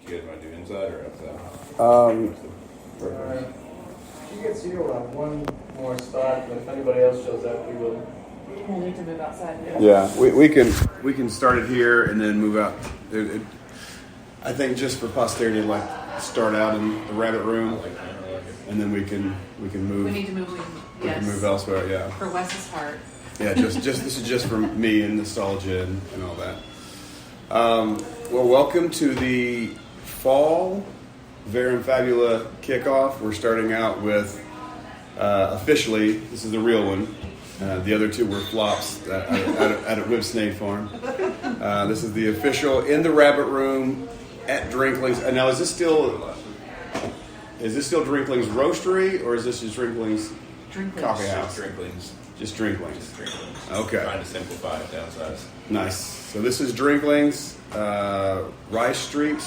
Do you guys want to do inside or outside? You can see we'll have one more spot, but if anybody else shows up, we will. We'll need to move outside. Yeah, we can start it here and then move out. I think just for posterity, like start out in the rabbit room, and then we can move. We need to move. We can move elsewhere. Yeah. For Wes's heart. Yeah, just this is just for me and nostalgia and all that. Well, welcome to the fall Verum Fabula kickoff. We're starting out with officially. This is the real one. The other two were flops out at Whipsnade Farm. This is the official in the Rabbit Room at Drinkling's. Now, is this still Drinkling's Roastery or is this just Drinkling's Coffee House? Drinklings. Just Drinkling's. Okay. Trying to simplify it, downsize. Nice. So this is Drinkling's, Rice Street.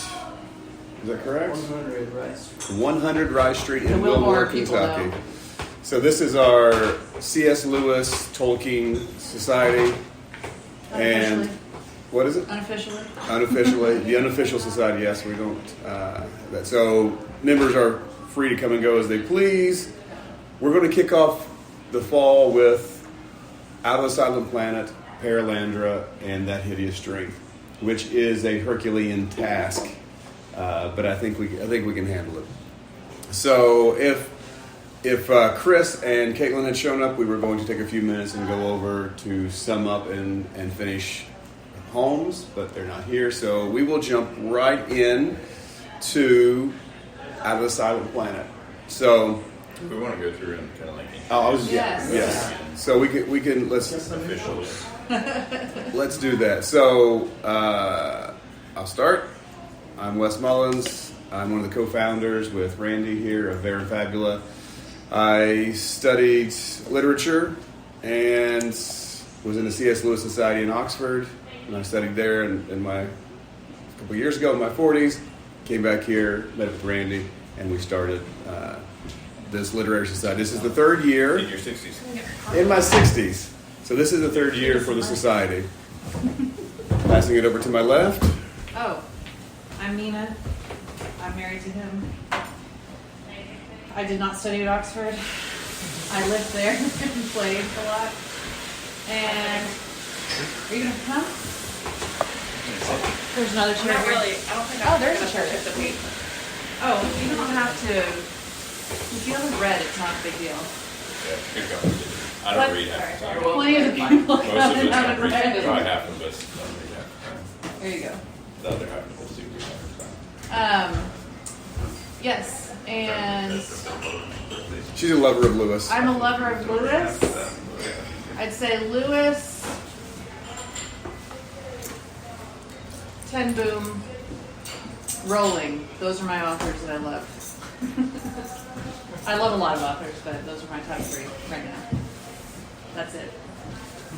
Is that correct? 100 Rice. 100 Rice Street in Wilmore, Wilmore, Kentucky. So this is our C.S. Lewis Tolkien Society. And what is it? Unofficially. Unofficially. The unofficial society, yes, we don't. So members are free to come and go as they please. We're going to kick off the fall with Out of the Silent Planet, Paralandra, and That Hideous Drink, which is a Herculean task, but I think we can handle it. So if Chris and Caitlin had shown up, we were going to take a few minutes and go over to sum up and finish Holmes, but they're not here, so we will jump right in to Out of the Silent Planet. So we want to go through and kind of like. Yes. So we can let's officially. Let's do that. So I'll start. I'm Wes Mullins. I'm one of the co-founders with Randy here of Verum Fabula. I studied literature and was in the C.S. Lewis Society in Oxford, and I studied there in my a couple years ago in my 40s. Came back here, met with Randy, and we started this literary society. This is the third year. In your 60s. In my 60s. So this is the third year for the society. Passing it over to my left. Oh, I'm Nina. I'm married to him. I did not study at Oxford. I lived there and played a lot. And are you gonna come? There's another chair. Not here. really. I don't think. Oh, there's a chair. The paper. Oh, you don't have to. If you haven't read, it's not a big deal. Yeah, good going. I don't But read half the time. Plenty of the people Most of come us and don't haven't read. read. Probably half of us don't read half the time. There you go. The other half of us do read half the time. Yes, and She's a lover of Lewis. I'm a lover of Lewis. I'd say Lewis, Ten Boom, Rowling. Those are my authors that I love. I love a lot of authors, but those are my top three right now. That's it.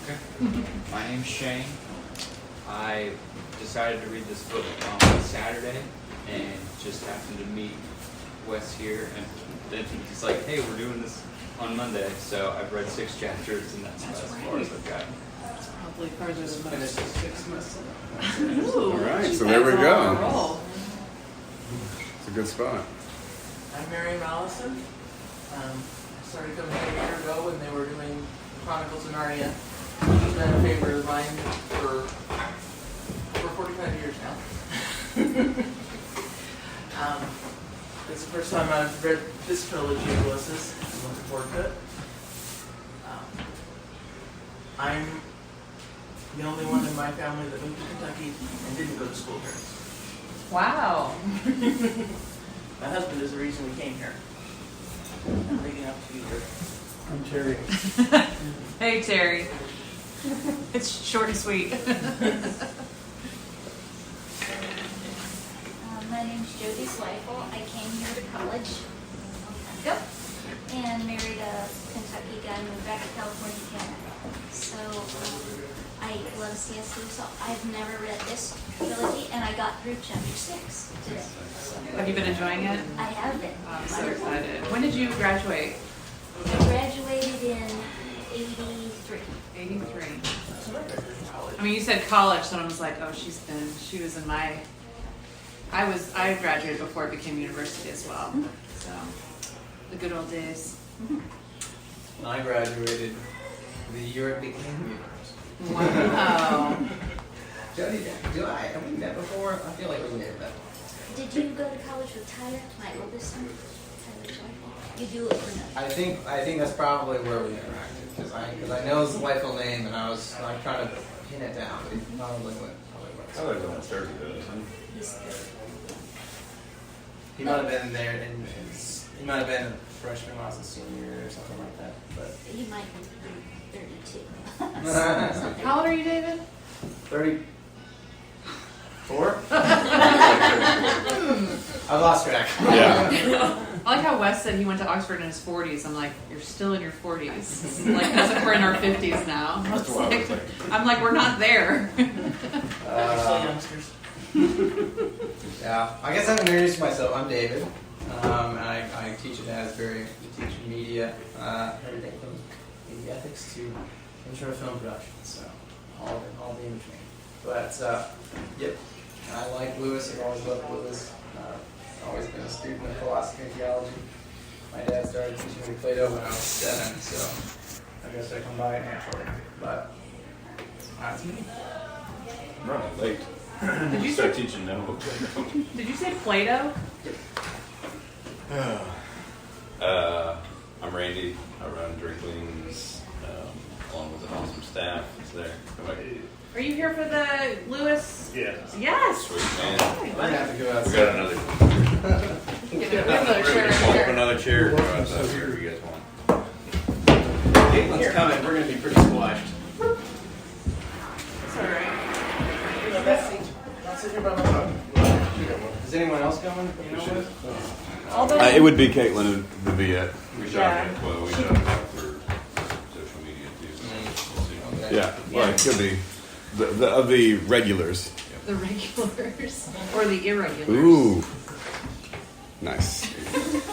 Okay. My name's Shane. I decided to read this book on Saturday and just happened to meet Wes here, and then he's like, hey, we're doing this on Monday, so I've read 6 chapters, and that's about as far as I've gotten. That's probably further than most. 6 months. Ooh, All right, you so there we guys are go. on a roll. It's a good spot. I'm Mary Allison. I started coming here a year ago when they were doing Chronicles of Narnia. She's been a favorite of mine for 45 years now. It's the first time I've read this trilogy of Lewis's. I'm looking forward to it. I'm the only one in my family that moved to Kentucky and didn't go to school here. Wow. My husband is the reason we came here. I'm big enough to be here. I'm Terry. Hey, Terry. It's short and sweet. My name's Jody Zweifel. I came here to college a long time ago and married a Kentucky guy and moved back to California, Canada. So I love C.S. Lewis. So I've never read this trilogy, and I got through chapter 6 today. So Have you been enjoying it? I have been. I'm so excited. When did you graduate? I graduated in 83. 83. I mean, you said college, so I was like, oh, she was in my I graduated before it became university as well. So, the good old days. I graduated the year it became university. Wow. Jody, have we met before? I feel like we may have met. Did you go to college with Tyler, my oldest son? Tyler's wife? You do it or no? I think that's probably where we interacted because I know his wifeful name and I was like trying to pin it down, but he probably went. Tyler's almost 30 though, isn't he? He's 30. He might have been there, and he might have been a freshman while I was a senior or something like that. But He might be 32. How old are you, David? 34. I lost track. Yeah. I like how Wes said he went to Oxford in his 40s. I'm like, you're still in your 40s. Like, as if we're in our 50s now. That's what I was thinking. I'm like, we're not there. Still youngsters. Yeah, I guess I haven't introduced myself. I'm David, and I teach at Asbury. I teach media, everything from media ethics to intro film production, so all the in between. But yep, I like Lewis. I've always loved Lewis. Always been a student of philosophy and theology. My dad started teaching me Plato when I was 7, so I guess I come by it naturally. But that's me. I'm running late. Did you Start say, teaching now. did you say Plato? I'm Randy. I run Drinklings along with an awesome staff. It's there. Come back. Are you here for the Lewis? Yeah. Yes. Sweet man. We're gonna have to go We outside. got another. We have another chair We're right pull up here. another chair. Go outside here if you guys want. Caitlin's coming. We're gonna be pretty squashed. It's all right. I'll sit here by myself. Is anyone else going? You know what? Although, It would be Caitlin the Viet. We shot Yeah. it. Well, we shot it for social media too. So we'll see. Okay. Yeah, well, it could be of the regulars. the regulars or the irregulars. Ooh, nice.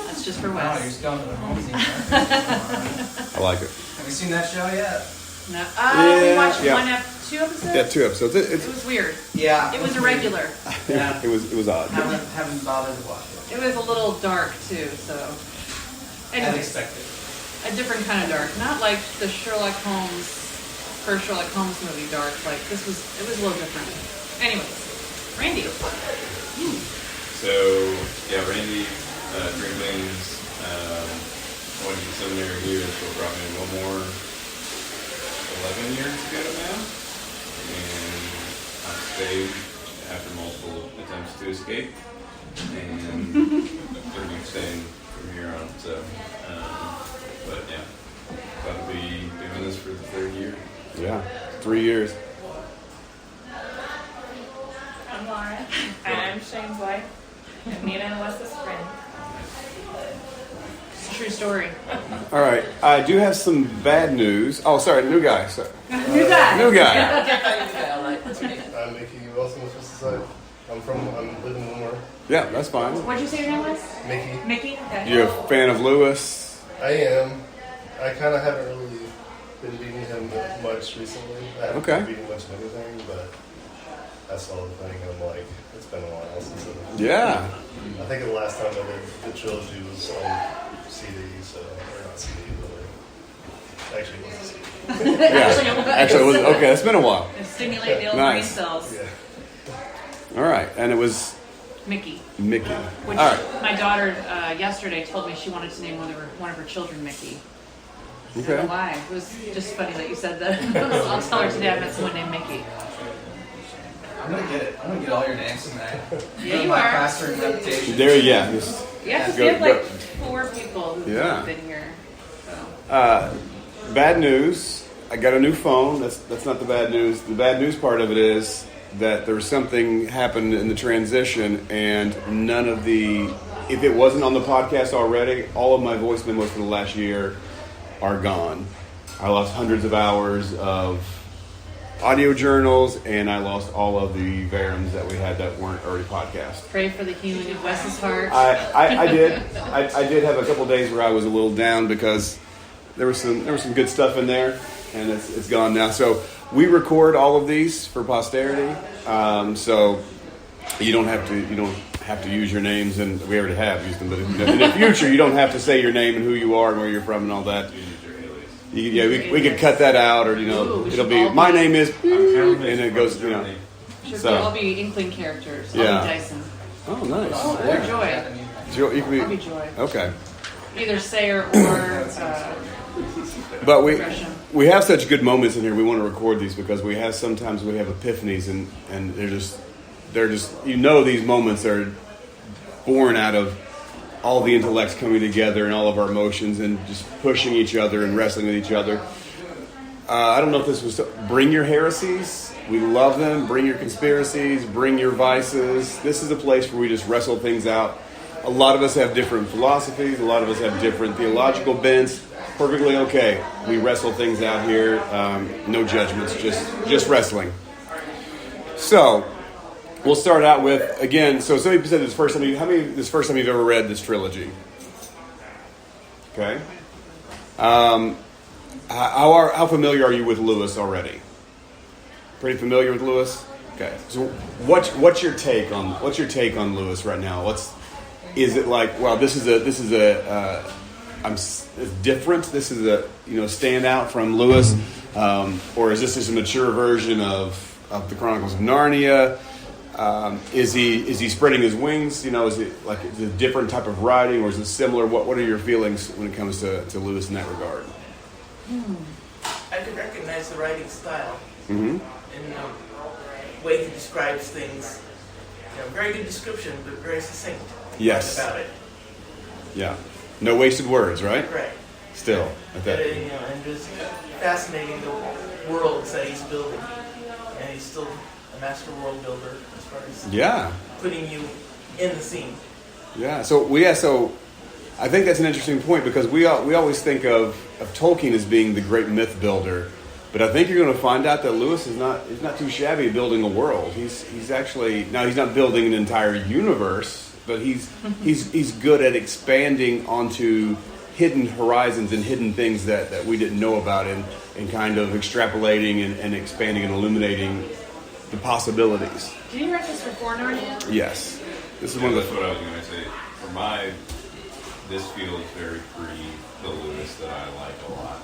That's just for Wow, you're Wes. going to the home scene. Huh? I like it. Have you seen that show yet? No. We Yeah, watched yeah. 2 episodes. Yeah, 2 episodes. It was weird. Yeah. It was irregular. Yeah. it was odd. Haven't bothered to watch it. It was a little dark too. So, As anyways, expected. a different kind of dark. Not like the first Sherlock Holmes movie dark. Like it was a little different. Anyways, Randy. So, yeah, Randy, Drinklings, I went to the seminary here, so probably a little more 11 years ago now. And I stayed after multiple attempts to escape. And pretty much staying from here on. So, but yeah, glad to be doing this for the 3rd year. Yeah, 3 years. I'm Laura, and I'm Shane's wife, and Nina and Wes's friend. It's a true story. All right, I do have some bad news. Oh, sorry, new guy. Sorry. New guy. New guy. I'm Mickey Wilson with Society. I live in Wilmore. Yeah, that's fine. What'd you say your name was? Mickey. Mickey. Okay. You're a fan of Lewis? I am. I kind of haven't really been reading him much recently. I haven't Okay. been reading much of anything, but I saw the thing and I'm like, it's been a while since Yeah. I think the last time I did the trilogy was on CD, so, or not CD, but actually it was a CD. Yeah. Actually, it was okay. It's been a while. To stimulate the old Nice. brain cells. Yeah. All right, and it was Mickey. Mickey. Which All right. my daughter yesterday told me she wanted to name one of her children Mickey. I don't Okay. know why. It was just funny that you said that. I'll tell her today I met someone named Mickey. I'm gonna get it. I'm gonna get all your names tonight. Yeah, you my are. pastoring reputation. There, yeah. Just, Yeah, 'cause Go- we have like go. 4 people who've Yeah. been here. So. bad news. I got a new phone. That's not the bad news. The bad news part of it is that there was something happened in the transition, and none of the. If it wasn't on the podcast already, all of my voice memos for the last year are gone. I lost hundreds of hours of audio journals, and I lost all of the verums that we had that weren't already podcast. Pray for the healing of Wes's heart. I did. I did have a couple days where I was a little down because there was some good stuff in there, and it's gone now. So we record all of these for posterity, so you don't have to use your names, and we already have used them. But in the future, you don't have to say your name and who you are and where you're from and all that. Yeah, we could cut that out, or it'll be my name is, and it goes, Should So. we all be Inkling characters? I'll Yeah. be Dyson. Oh, nice. Oh, or Joy. You can I'll be be, Joy. okay. Either Sayer or But Gresham. we have such good moments in here. We want to record these because sometimes we have epiphanies, and they're just these moments are born out of all the intellects coming together and all of our emotions and just pushing each other and wrestling with each other. I don't know if this was bring your heresies. We love them. Bring your conspiracies. Bring your vices. This is a place where we just wrestle things out. A lot of us have different philosophies. A lot of us have different theological bents. Perfectly okay. We wrestle things out here. No judgments. Just wrestling. So we'll start out with again. So somebody said this first time. This first time you've ever read this trilogy? Okay. How familiar are you with Lewis already? Pretty familiar with Lewis? Okay. So what's your take on Lewis right now? Is it like, wow, this is different. This is a standout from Lewis, or is this just a mature version of the Chronicles of Narnia? Is he spreading his wings? Is it like a different type of writing, or is it similar? What are your feelings when it comes to Lewis in that regard? I could recognize the writing style Mm-hmm. and the way he describes things. Very good description, but very succinct. Yes. About it. Yeah. No wasted words, right? Right. Still, at that. And just fascinating the worlds that he's building, and he's still a master world builder as far as putting you in the scene. Yeah. So I think that's an interesting point because we always think of Tolkien as being the great myth builder, but I think you're going to find out that Lewis is not too shabby at building a world. He's actually he's not building an entire universe, but he's good at expanding onto hidden horizons and hidden things that we didn't know about, and kind of extrapolating and expanding and illuminating the possibilities. Did you write this before Narnia? Yes. This is one of That's the. what I was going to say. This feels very the Lewis that I like a lot.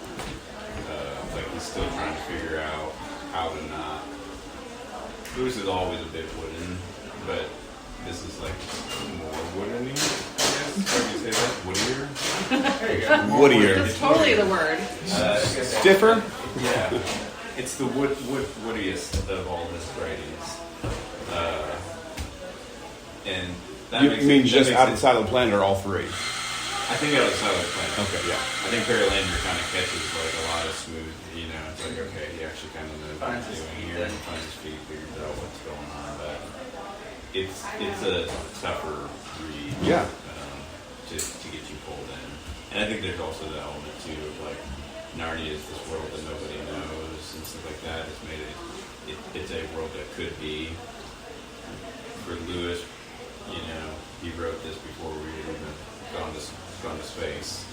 Like he's still trying to figure out how to not. Lewis is always a bit wooden, but this is like more wooden-y, I guess. How do you say that? Woodier? There you go. Woodier. That's totally the word. Stiffer? Yeah. It's the woodiest of all his writings. And that You makes mean it, just that out of makes the side of the planet or all three? I think out of the side of the planet. Okay, yeah. I think Perelandra kind of catches like a lot of smooth, it's like, okay, he actually kind of knows what he's doing here and finds his feet, figures out what's going on, but it's a tougher read. Yeah. To get you pulled in. And I think there's also the element too of like Narnia is this world that nobody knows and stuff like that. It's made it's a world that could be for Lewis, he wrote this before we had even gone to space,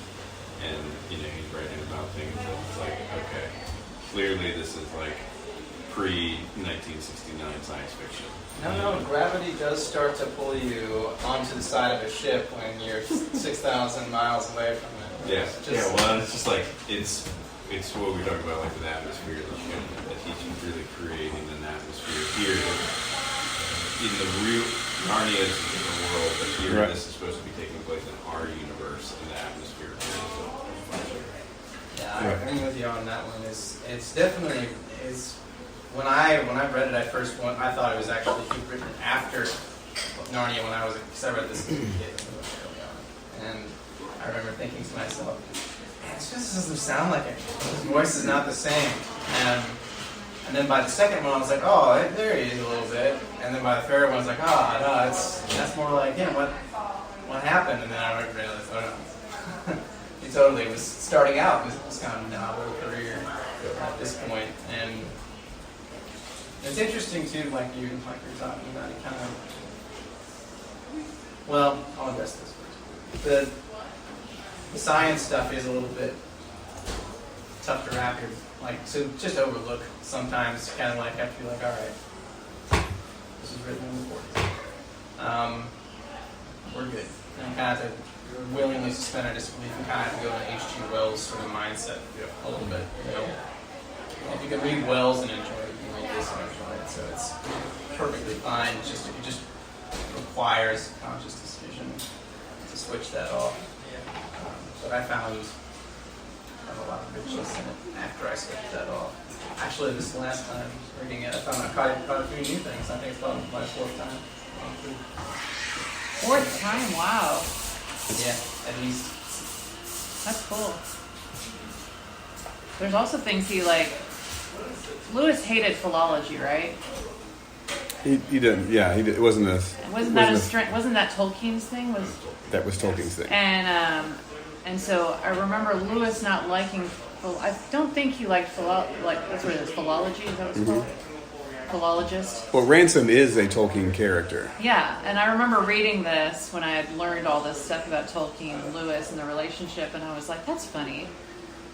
and he's writing about things that it's like, okay, clearly this is like pre-1969 science fiction. No, gravity does start to pull you onto the side of a ship when you're 6,000 miles away from it. Yeah, it's just like it's what we talk about, like with atmosphere, that he's really creating an atmosphere here. In the real Narnia is a different world, but here this is supposed to be taking place in our universe, and the atmosphere here. So, I agree with you on that one. It's definitely when I read it, I thought it was actually written after Narnia because I read this as a kid early on, and I remember thinking to myself, man, this just doesn't sound like it. His voice is not the same. And then by the second one, I was like, oh, there he is a little bit. And then by the third one, I was like, oh, no, that's more like him. What happened? And then I realized, oh no, he totally was starting out. It was kind of a novel career at this point. And it's interesting too, like you're talking about. He kind of, well, I'll address this first. The science stuff is a little bit tough to wrap your so just overlook sometimes. Kind of have to be like, all right, this was written in the 40s. kind of have to willingly suspend our disbelief and kind of have to go in H.G. Wells sort of mindset a little bit. You know, if you can read Wells and enjoy it, you can read this and enjoy it. So it's perfectly fine. It just requires a conscious decision to switch that off. But I found a lot of richness in it after I switched that off. Actually, this last time reading it, I found I caught a few new things. I think it's about my fourth time. Fourth time, wow. Yeah, at least. That's cool. There's also things he like. Lewis hated philology, right? He didn't. Yeah, he did. It wasn't a. Wasn't that Tolkien's thing? That was Tolkien's thing. And so I remember Lewis not liking. I don't think he liked that's what it is. Philology, is that what it's called? Philologist. Well, Ransom is a Tolkien character. Yeah, and I remember reading this when I had learned all this stuff about Tolkien and Lewis and the relationship, and I was like, that's funny.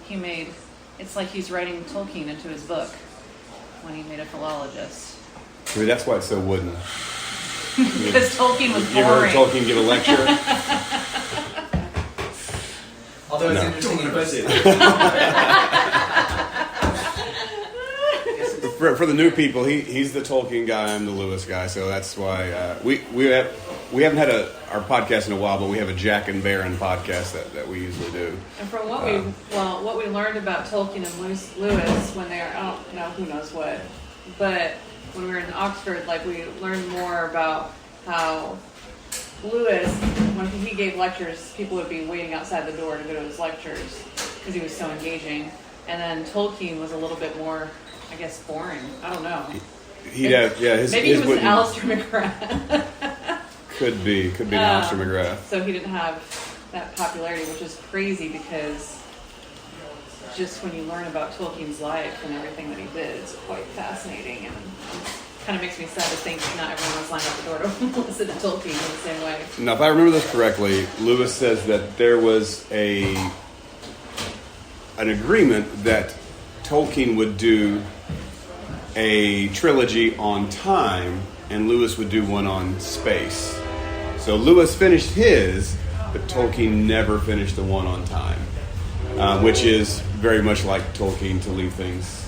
It's like he's writing Tolkien into his book when he made a philologist. I mean, that's why it's so wooden. Because Tolkien was boring. You ever heard Tolkien give a lecture? Although it's No. interesting, he puts it. For the new people, he's the Tolkien guy. I'm the Lewis guy. So that's why we haven't had our podcast in a while, but we have a Jack and Baron podcast that we usually do. And from what we learned about Tolkien and Lewis when they are, I don't know who knows what, but when we were in Oxford, like we learned more about how Lewis, when he gave lectures, people would be waiting outside the door to go to his lectures because he was so engaging. And then Tolkien was a little bit more, I guess, boring. I don't know. Maybe he was an Alistair McGrath. Could be an Alistair McGrath. So he didn't have that popularity, which is crazy because just when you learn about Tolkien's life and everything that he did, it's quite fascinating, and kind of makes me sad to think not everyone was lined up the door to listen to Tolkien in the same way. Now, if I remember this correctly, Lewis says that there was an agreement that Tolkien would do a trilogy on time, and Lewis would do one on space. So Lewis finished his, but Tolkien never finished the one on time, which is very much like Tolkien to leave things.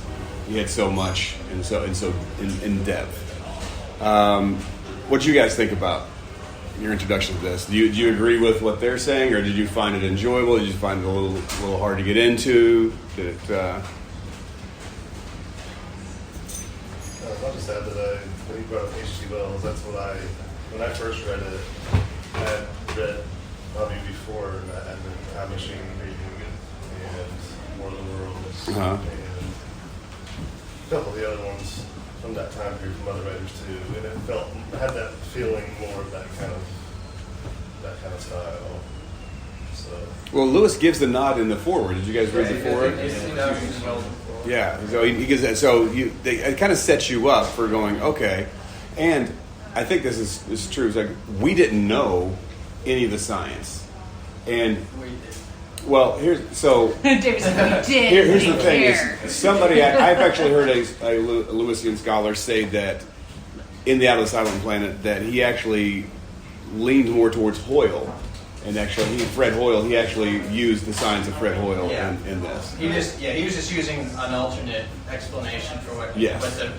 He had so much and so in depth. What do you guys think about your introduction to this? Do you agree with what they're saying, or did you find it enjoyable? Did you find it a little hard to get into? Did it? I'll just add that when you brought up H.G. Wells, that's when I first read it, I had read probably before that, and then Time Machine reading and War of the Worlds, and a couple of the other ones from that time period from other writers too, and it had that feeling more of that kind of style. So. Well, Lewis gives the nod in the foreword. Did you guys read the foreword? Yeah, so he gives that. So it kind of sets you up for going, okay. And I think this is true. It's like we didn't know any of the science, and well, here's David said we did. Here's the thing: is somebody I've actually heard a Lewisian scholar say that in the Atlas Island Planet that he actually leaned more towards Hoyle. And actually, Fred Hoyle, he actually used the signs of Fred Hoyle in this. He was just using an alternate explanation for what,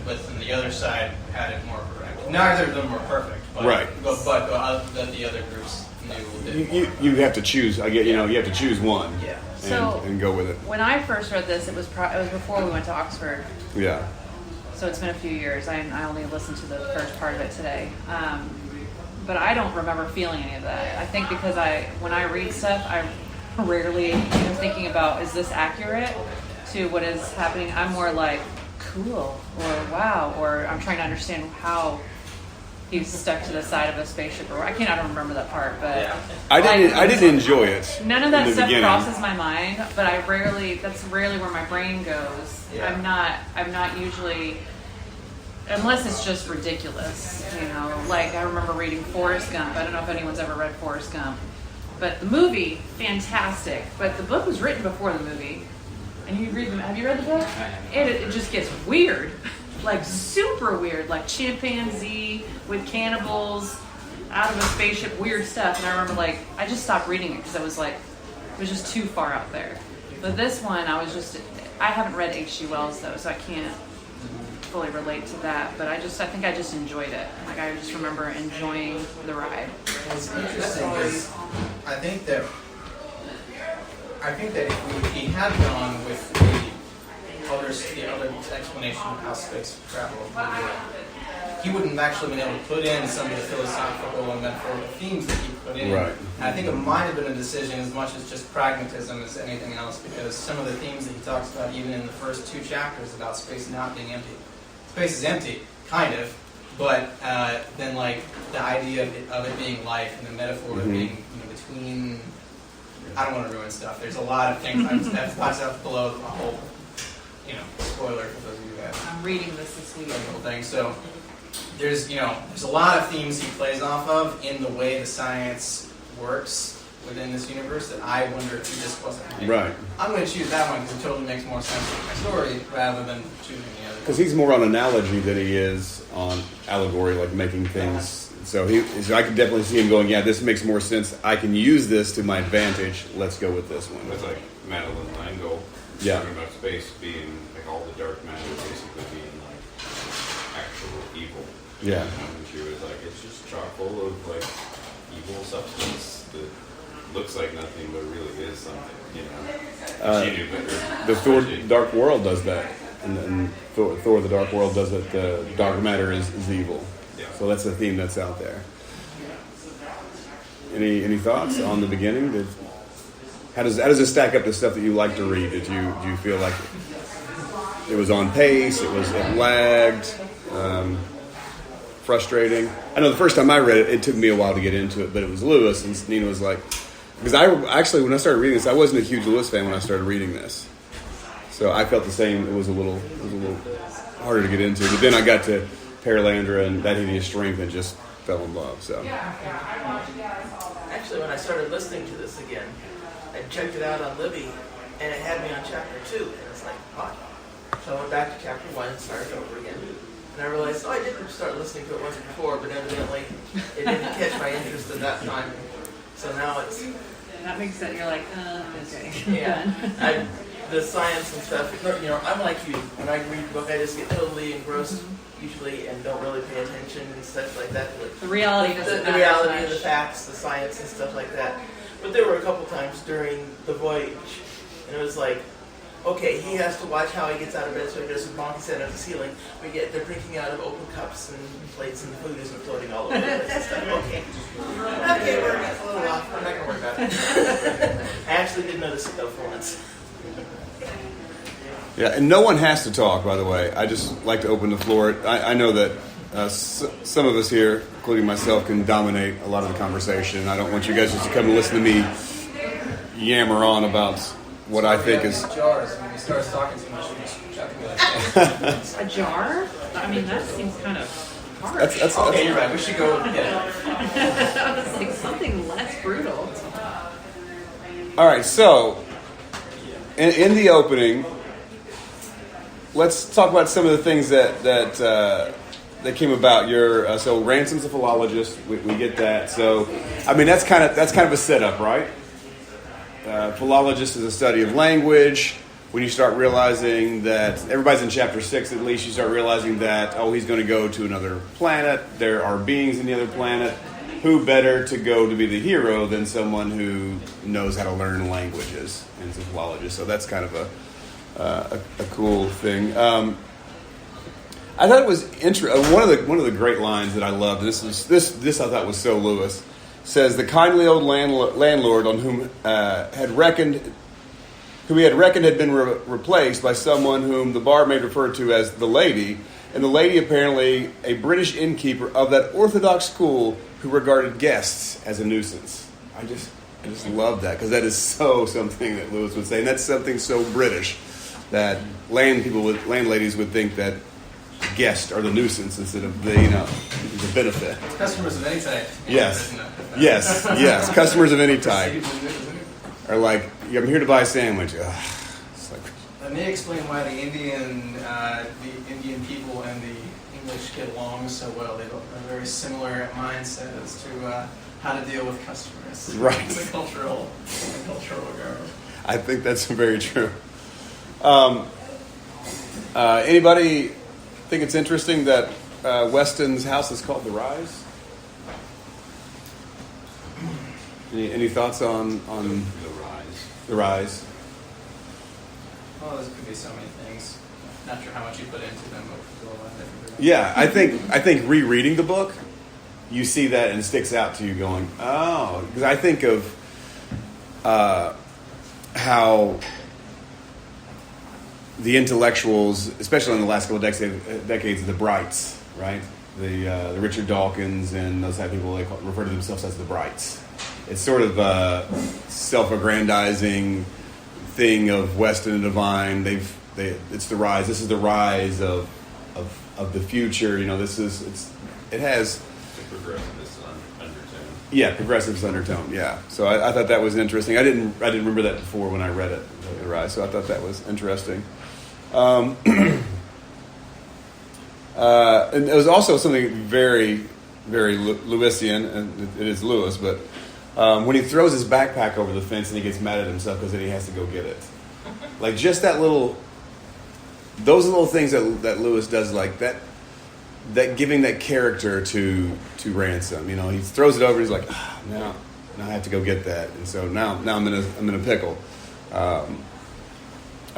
but the other side had it more correct. Neither of them were perfect, but that the other groups knew. You have to choose. You have to choose one. Yeah. And go with it. When I first read this, it was before we went to Oxford. Yeah. So it's been a few years. I only listened to the first part of it today. But I don't remember feeling any of that. I think because when I read stuff, I rarely am thinking about, is this accurate to what is happening? I'm more like, cool, or wow, or I'm trying to understand how he's stuck to the side of a spaceship. Or I cannot remember that part, but I didn't enjoy it. None of that stuff crosses my mind, but that's rarely where my brain goes. Yeah. I'm not usually. Unless it's just ridiculous, Like, I remember reading Forrest Gump. I don't know if anyone's ever read Forrest Gump. But the movie, fantastic. But the book was written before the movie. And have you read the book? It just gets weird. Like, super weird. Like, chimpanzee with cannibals. out of a spaceship, weird stuff. And I remember like I just stopped reading it because I was like it was just too far out there. But this one, I haven't read H.G. Wells though, so I can't fully relate to that. But I think I just enjoyed it. Like I just remember enjoying the ride. It's interesting because I think that if he had gone with the other explanation of how space travel he wouldn't have actually been able to put in some of the philosophical and metaphorical themes that he put in. Right. And I think it might have been a decision as much as just pragmatism as anything else, because some of the themes that he talks about, even in the first 2 chapters about space not being empty. Space is empty, kind of, but then like the idea of it being life and the metaphor of being between. I don't want to ruin stuff. There's a lot of things. I've watched out below a whole, spoiler for those of you guys. I'm reading this week. Whole thing. So there's a lot of themes he plays off of in the way the science works within this universe that I wonder if he just wasn't. Right. I'm going to choose that one because it totally makes more sense with my story rather than choosing the other. Because he's more on analogy than he is on allegory, like making things. So I could definitely see him going, yeah, this makes more sense. I can use this to my advantage. Let's go with this one. It's like Madeline Langell talking about space being like all the dark matter basically being like actual evil. Yeah. And she was like, it's just chock full of like evil substance that looks like nothing but really is something, she knew better. The Thor Dark World does that. And Thor the Dark World does it. The dark matter is evil. Yeah. So that's the theme that's out there. Any thoughts on the beginning? How does it stack up to stuff that you like to read? Do you feel like it was on pace? It lagged? Frustrating? I know the first time I read it, it took me a while to get into it, but it was Lewis, and Nina was like, because when I started reading this, I wasn't a huge Lewis fan when I started reading this, so I felt the same. It was a little harder to get into, but then I got to Paralandra and That Hideous Strength and just fell in love. So Actually, when I started listening to this again, I checked it out on Libby, and it had me on chapter 2, and it's like, what? So I went back to chapter 1 and started over again. And I realized, I did start listening to it once before, but evidently it didn't catch my interest at that time. So now it's... That makes sense. You're like, okay. Yeah. The science and stuff, I'm like you. When I read a book, I just get totally engrossed usually and don't really pay attention and stuff like that. The reality doesn't the matter reality as of the much. facts, the science and stuff like that. But there were a couple times during the voyage, and it was like, okay, he has to watch how he gets out of bed so he doesn't bonk his head on the ceiling. They're drinking out of open cups and plates, and the food isn't floating all over the place. It's like, okay, we're a little off. We're not going to worry about it. I actually did notice it though for once. yeah, and no one has to talk. By the way, I just like to open the floor. I know that some of us here, including myself, can dominate a lot of the conversation. I don't want you guys just to come and listen to me yammer on about what I think is. Jars. When he starts talking too much, we just chuck him A jar? I mean, that seems kind of harsh. That's Okay, you're right. We should go get it. I was like, something less brutal. all right. So, in the opening, let's talk about some of the things that came about. So Ransom's a philologist. We get that. So, I mean, that's kind of a setup, right? Philologist is a study of language. When you start realizing that everybody's in chapter 6, at least you start realizing that he's going to go to another planet. There are beings in the other planet. Who better to go to be the hero than someone who knows how to learn languages and is a philologist? So that's kind of a cool thing. I thought it was interesting. One of the great lines that I loved. This I thought was so Lewis. Says the kindly old landlord on whom he had reckoned had been replaced by someone whom the barmaid referred to as the lady, and the lady apparently a British innkeeper of that orthodox school who regarded guests as a nuisance. I just love that because that is so something that Lewis would say, and that's something so British that landladies would think that guests are the nuisance instead of the benefit. Customers of any type. Yes. Customers of any type are like, I'm here to buy a sandwich. Ugh. It's like, That may explain why the Indian people and the which get along so well. They have a very similar mindset as to how to deal with customers. Right. In a cultural regard. I think that's very true. Anybody think it's interesting that Weston's house is called The Rise? Any thoughts on The Rise? Well, there could be so many things. Not sure how much you put into them, but it could go a lot different. Yeah, I think rereading the book, you see that and it sticks out to you going, oh, because I think of how the intellectuals, especially in the last couple of decades, the Brights, right? The Richard Dawkins and those type of people, they refer to themselves as the Brights. It's sort of a self-aggrandizing thing of Weston and Devine. It's the rise. This is the rise of the future. You know, it has The progressivist undertone. Yeah, progressive undertone. Yeah, so I thought that was interesting. I didn't remember that before when I read it, The Rise. So I thought that was interesting. And it was also something very, very Lewisian, and it is Lewis. But when he throws his backpack over the fence and he gets mad at himself because then he has to go get it, like just those little things that Lewis does, like that giving that character to Ransom. You know, he throws it over. He's like, now I have to go get that, and so now I'm in a pickle. I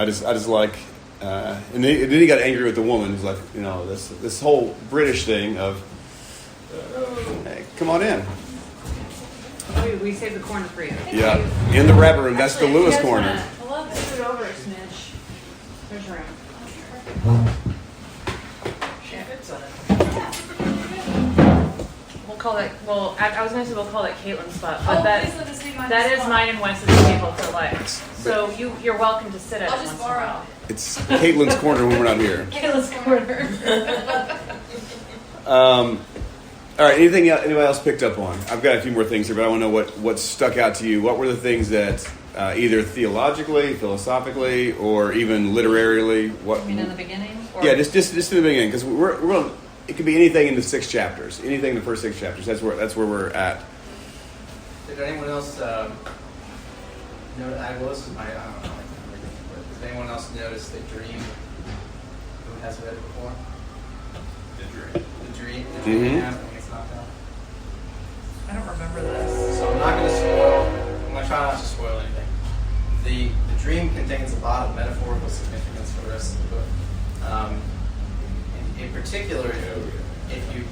just like, and then he got angry with the woman. He's like, you know, this whole British thing of, hey, come on in. We saved the corner for you. Yeah, in the wrapper room. That's the Actually, Lewis if you guys corner. wanna- Let's scoot over a smidge. There's room. We'll call that. Well, I was going to say we'll call that Caitlin's spot, but Oh, that please let us be my that is spot. mine and Wes's table for life. So you're welcome to sit at I'll it just once in a borrow while. It's Caitlin's corner when we're not here. Caitlin's corner. All right. Anything anybody else picked up on? I've got a few more things here, but I want to know what stuck out to you. What were the things that either theologically, philosophically, or even literarily? What? You mean in the beginning? Or? Yeah, just in the beginning, because we're going. It could be anything in the 6 chapters. Anything in the first 6 chapters. That's where we're at. Did anyone else notice? This is my. I don't know. But did anyone else notice the dream? Who has read it before? The dream Mhm. happening. It's not that. I don't remember this. So I'm not going to spoil. I'm going to try not to spoil anything. The dream contains a lot of metaphorical significance for the rest of the book. In particular, if you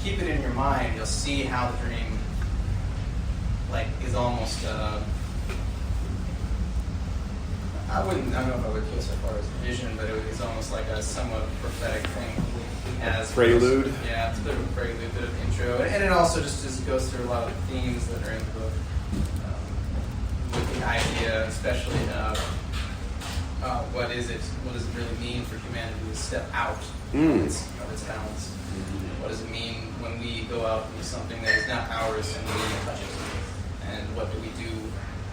keep it in your mind, you'll see how the dream is almost. I don't know if I would go so far as vision, but it's almost like a somewhat prophetic thing. As Prelude? Yeah, it's a bit of a prelude, a bit of intro. And it also just goes through a lot of the themes that are in the book. With the idea, especially of what does it really mean for humanity to step out of its bounds? What does it mean when we go out and do something that is not ours and we touch it? And what do we do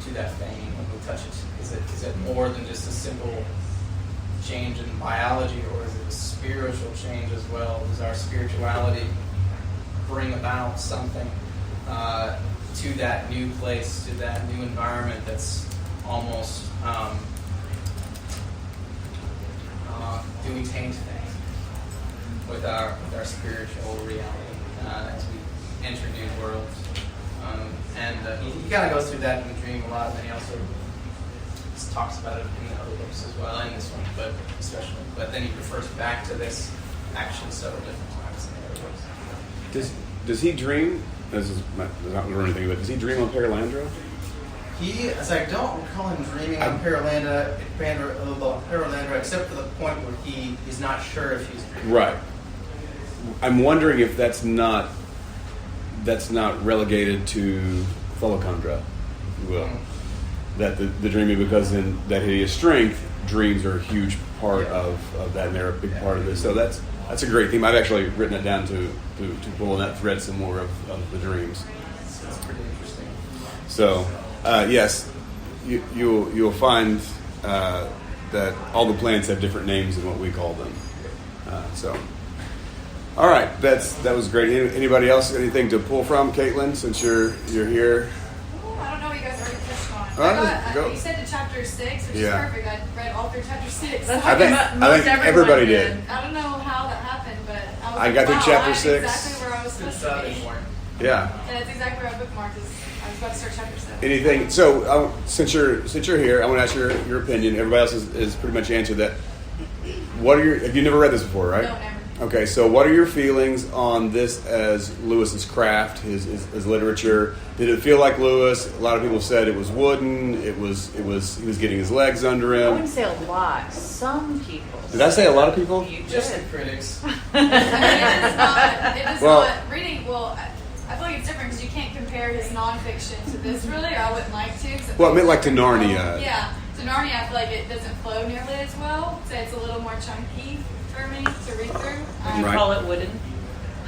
to that thing when we touch it? Is it more than just a simple change in biology, or is it a spiritual change as well? Does our spirituality bring about something to that new place, to that new environment that's almost do we taint things with our spiritual reality as we enter new worlds? He kind of goes through that in the dream a lot, and then he also talks about it in the other books as well, and this one, but especially. But then he refers back to this action several different times in the other books. Does he dream? This is not learn anything, but does he dream on Paralandra? I don't recall him dreaming on Paralandra, except for the point where he is not sure if he's dreaming. Right. I'm wondering if that's not relegated to Tholocandra, if you will. That the dreaming, because in that hideous strength, dreams are a huge part of that, and they're a big part of this. So that's a great theme. I've actually written it down to pull in that thread some more of the dreams. That's pretty interesting. So yes, you'll find that all the plants have different names than what we call them. All right, that was great. Anybody else anything to pull from, Caitlin? Since you're here. I don't know what you guys already touched on. Go. You said to chapter 6, which Yeah. is perfect. I read all through chapter 6. I think everybody did. I don't know how that happened, but I was I got through chapter I'm 6. exactly where I was supposed to be. Yeah. And that's exactly where I bookmarked. I was about to start chapter 7. Anything? So since you're here, I want to ask your opinion. Everybody else is pretty much answered that. Have you never read this before, right? No, never. Okay, so what are your feelings on this as Lewis's craft, his literature? Did it feel like Lewis? A lot of people said it was wooden. He was getting his legs under I him. wouldn't say a lot. Some people. Did I say a lot of people? You Just the did. critics. It is Well- not reading. Well, I feel like it's different because you can't compare his nonfiction to this really, or I wouldn't like to. Well, I meant like to Narnia. Yeah, to Narnia, I feel like it doesn't flow nearly as well. So it's a little more chunky for me to read through. You Right. call it wooden?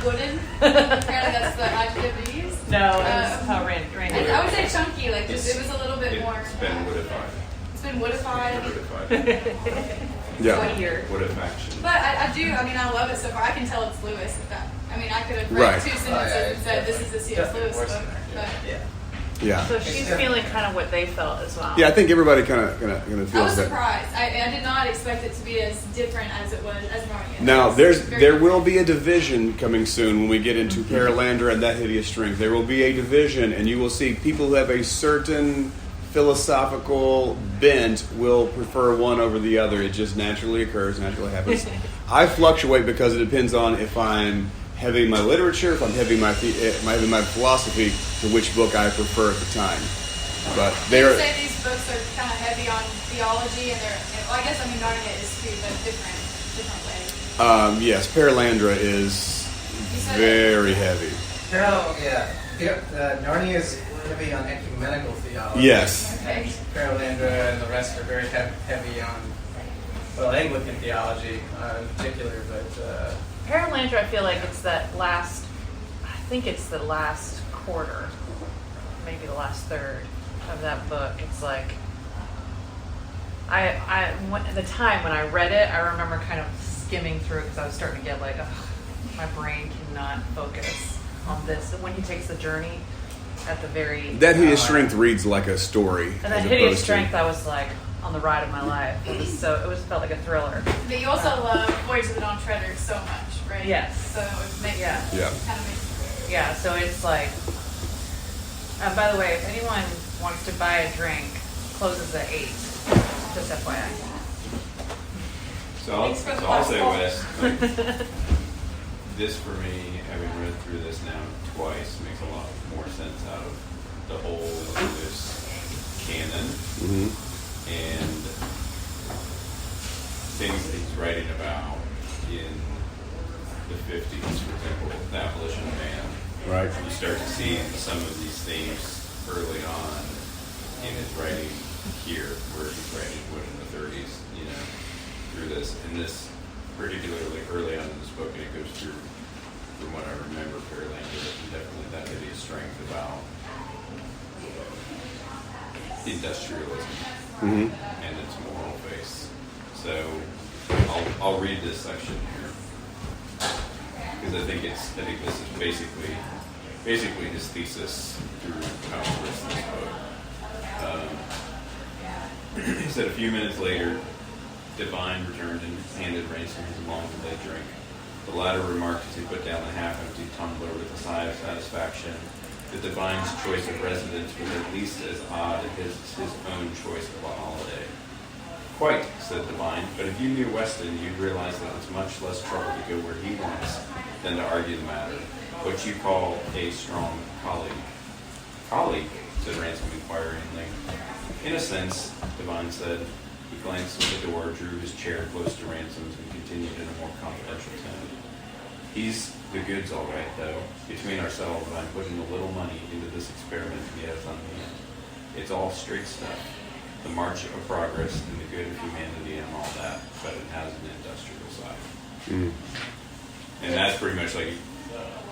Wooden. Apparently that's the adjective to use. No, it's how Randy. I would say chunky. Like just, it was a little bit more. It's been woodified. It's been woodified. Yeah. What year? Woodifaction. But I do. I mean, I love it so far. I can tell it's Lewis. I mean, I could have read Right. 2 sentences and said this is a C.S. Lewis book. But Yeah. So she's feeling kind of what they felt as well. Yeah, I think everybody kind of I feels was that. surprised. I did not expect it to be as different as it was as Narnia. Now, It's very there will different. be a division coming soon when we get into Paralandra and That Hideous Strength. There will be a division, and you will see people who have a certain philosophical bent will prefer one over the other. It just naturally occurs, naturally happens. I fluctuate because it depends on if I'm heavy my literature, if I'm heavy my philosophy, to which book I prefer at the time. But You they're could say these books are kind of heavy on theology, and well, I guess Narnia is too, but different ways. yes, Paralandra is very heavy. Narnia is heavy on ecumenical theology. Yes. Okay. Paralandra and the rest are very heavy on, Anglican theology in particular, but... Paralandra, I feel like it's that last, I think it's the last quarter, maybe the last third of that book. It's like, at the time when I read it, I remember kind of skimming through because I was starting to get like, my brain cannot focus on this. And when he takes the journey at the very... That Hideous Strength reads like a story. And that Hideous Strength, I was like, on the ride of my life. It felt like a thriller. But you also love Voyage of the Dawn Treader so much, right? Yes. So it makes kind of makes Yeah, so it's like, by the way, if anyone wants to buy a drink, closes at 8. Just FYI. So I'll say, Wes, like, this for me, having read through this now twice, makes a lot more sense out of the whole Lewis canon. Mm-hmm. And things that he's writing about in the 50s, for example, the abolition of man. Right. You start to see some of these themes early on in his writing here, where he's writing in the 30s, through this. And this, particularly early on in this book, and it goes through, from what I remember, Paralandra, definitely That Hideous Strength about industrialism. Mm-hmm. And its moral face. So I'll read this section here because I think this is basically his thesis through how he writes this book. He said a few minutes later, Divine returned and handed Ransom his long-delayed drink. The latter remarked as he put down the half-empty tumbler with a sigh of satisfaction. The Divine's choice of residence was at least as odd as his own choice of a holiday. Quite, said Divine, but if you knew Weston, you'd realize that it's much less trouble to go where he wants than to argue the matter. What you call a strong colleague. Colleague, said Ransom inquiringly. In a sense, Divine said. He glanced at the door, drew his chair close to Ransom's, and continued in a more confidential tone. He's the goods all right, though. Between ourselves, I'm putting a little money into this experiment he has on hand. It's all straight stuff. The march of progress and the good of humanity and all that, but it has an industrial side. Mm. And that's pretty much like,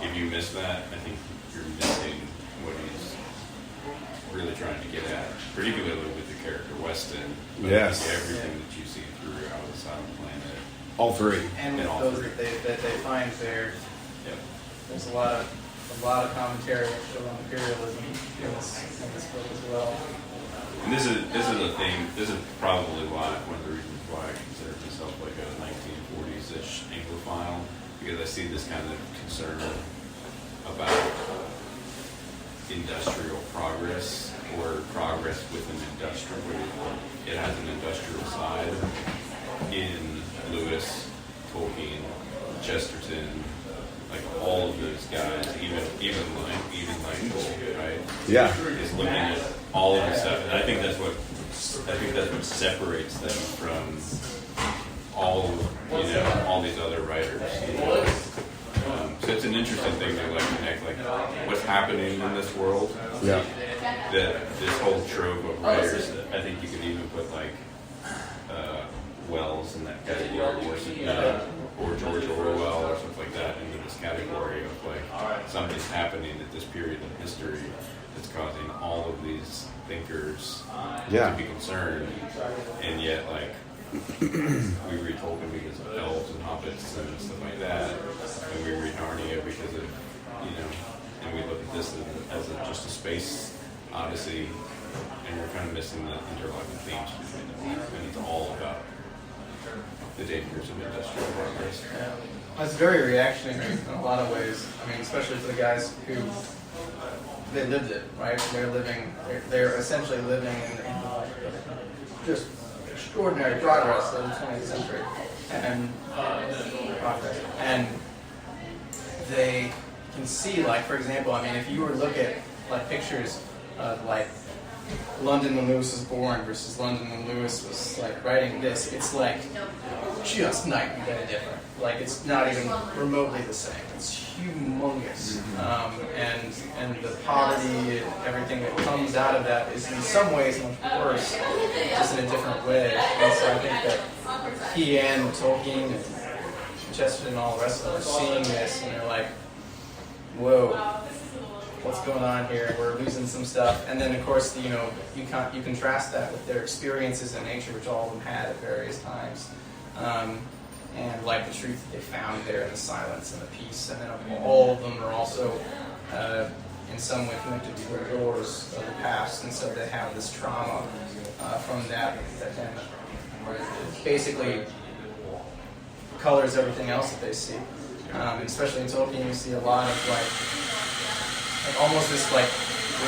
if you miss that, I think you're missing what he's really trying to get at, particularly with the character Weston. But Yes. everything that you see throughout the Silent Planet All three. And with all those three. that they find there, Yep. there's a lot of commentary on imperialism in this book as well. And this is a thing. This is probably why one of the reasons why I consider myself like a 1940s-ish Anglophile, because I see this kind of concern about industrial progress or progress with an industrial. It has an industrial side in Lewis, Tolkien, Chesterton, like all of those guys, even Langdell, right? Yeah. Is looking at all of this stuff, and I think that's what separates them from all these other writers. So it's an interesting thing to like connect like what's happening in this world. Yeah. This whole trove of writers. I think you could even put like Wells in that category, or George Orwell or something like that into this category of like something's happening at this period in history that's causing all of these thinkers to be concerned, and yet like we read Tolkien because of elves and hobbits and stuff like that, and we read Narnia because of and we look at this as just a space odyssey, and we're kind of missing the interlocking themes between them, and it's all about the dangers of industrial progress. Yeah. It's very reactionary in a lot of ways. I mean, especially for the guys who they lived it, right? They're essentially living in just extraordinary progress of the 20th century and they can see, like, for example, I mean, if you were to look at like pictures of like London when Lewis was born versus London when Lewis was like writing this, it's like just night and day different. Like it's not even remotely the same. It's humongous, and the poverty and everything that comes out of that is in some ways much worse, just in a different way. And so I think that he and Tolkien and Chesterton and all the rest of them are seeing this, and they're like, "Whoa, what's going on here? We're losing some stuff." And then, of course, you contrast that with their experiences in nature, which all of them had at various times, and like the truth that they found there in the silence and the peace. And then all of them are also, in some way, connected to the doors of the past, and so they have this trauma from that then basically colors everything else that they see. And especially in Tolkien, you see a lot of like almost this like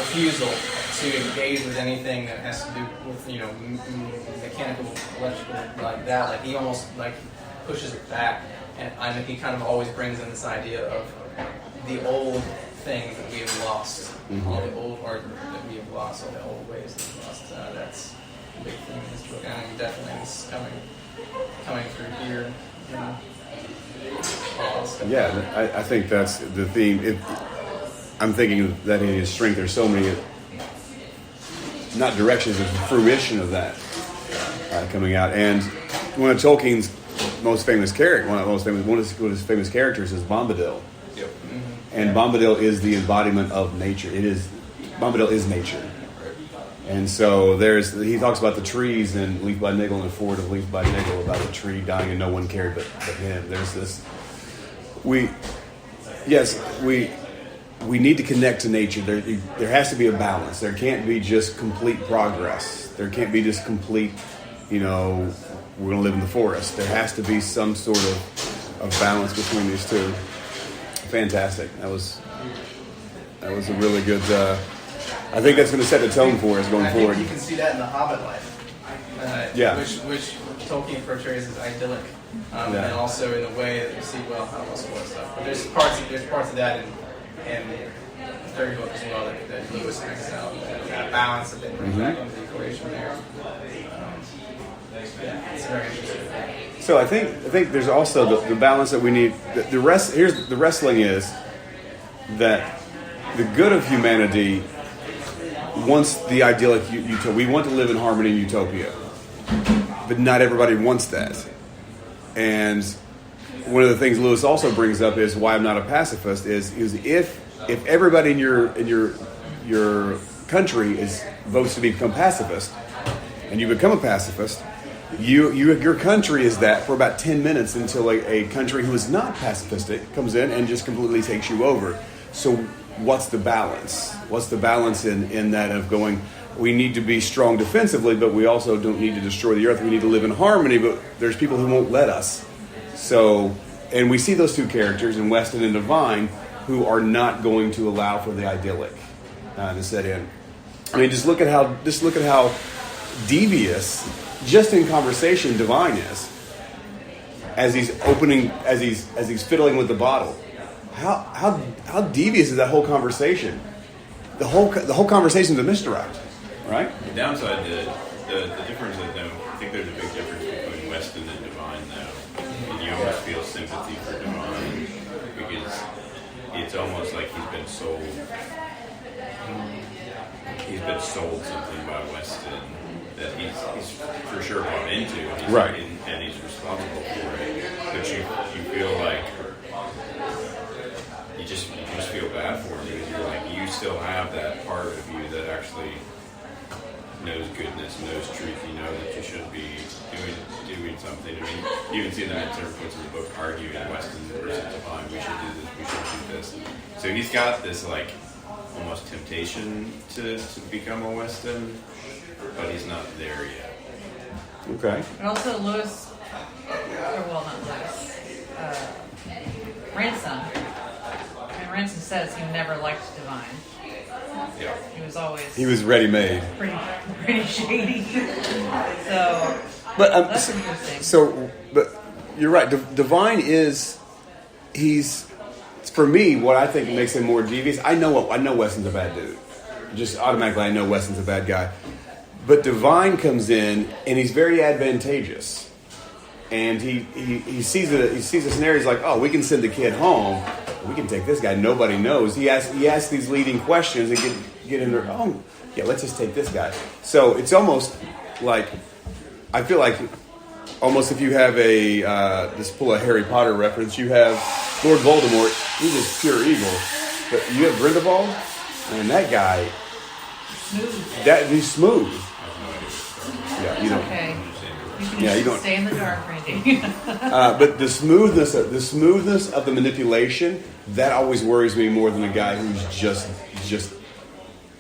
refusal to engage with anything that has to do with mechanical, electrical, like that. Like he almost like pushes it back, and I mean he kind of always brings in this idea of the old things that we have lost, all the old art that we have lost, all the old ways that we've lost. That's a big thing in this book, and I think definitely this is coming through here. Yeah, I think that's the theme. I'm thinking that in his strength, there's so many, not directions, but fruition of that coming out. And one of Tolkien's most famous characters, one of his famous characters is Bombadil. Yep. And Bombadil is the embodiment of nature. Bombadil is nature. And so he talks about the trees in Leaf by Niggle and the Forward of Leaf by Niggle about the tree dying and no one cared but him. There's this. We need to connect to nature. There has to be a balance. There can't be just complete progress. There can't be just complete, we're going to live in the forest. There has to be some sort of balance between these two. Fantastic. That was a really good. I think that's going to set the tone for us going forward. You can see that in the Hobbit life, which Tolkien portrays as idyllic, and also in the way that you see how else was stuff. But there's parts of that in the third book as well that Lewis brings out, that balance that they bring back into the equation there. It's very interesting. So I think there's also the balance that we need. The wrestling is that the good of humanity wants the idyllic utopia. We want to live in harmony and utopia, but not everybody wants that. And one of the things Lewis also brings up is why I'm not a pacifist is if everybody in your country votes to become pacifist, and you become a pacifist, Your country is that for about 10 minutes until a country who is not pacifistic comes in and just completely takes you over. So what's the balance? What's the balance in that of going, we need to be strong defensively, but we also don't need to destroy the earth. We need to live in harmony, but there's people who won't let us. So, and we see those two characters in Weston and Divine who are not going to allow for the idyllic to set in. I mean, just look at how devious, just in conversation, Divine is. As he's fiddling with the bottle, how devious is that whole conversation? The whole conversation is a misdirect, right? The downside, the difference is, though, I think there's a big difference between Weston and Divine, though. And you almost feel sympathy for Divine because it's almost like he's been sold. He's been sold something by Weston that he's for sure bought into, right? And he's responsible for it. But you feel like you just feel bad for him because you're like you still have that part of you that actually knows goodness, knows truth. You know that you should be doing something. I mean, you even see that in certain points of the book arguing Weston versus Divine. We should do this. We should do this. So he's got this like almost temptation to become a Weston, but he's not there yet. Okay. And also Lewis, Ransom. And Ransom says he never liked Divine. Yeah. He was ready-made. Pretty shady. So, but that's interesting. But you're right. Divine he's for me what I think makes him more devious. I know Weston's a bad dude. Just automatically, I know Weston's a bad guy. But Divine comes in and he's very advantageous, and he sees a scenario. He's like, oh, we can send the kid home. We can take this guy. Nobody knows. He asks these leading questions and get in there. Oh, yeah, let's just take this guy. So it's almost like I feel like almost if you have just pull a Harry Potter reference, you have Lord Voldemort. He's just pure evil, but you have Grindelwald, and that guy. He's smooth. Yeah, you don't. Okay. You don't stay in the dark, Randy. But the smoothness of the manipulation that always worries me more than a guy who's just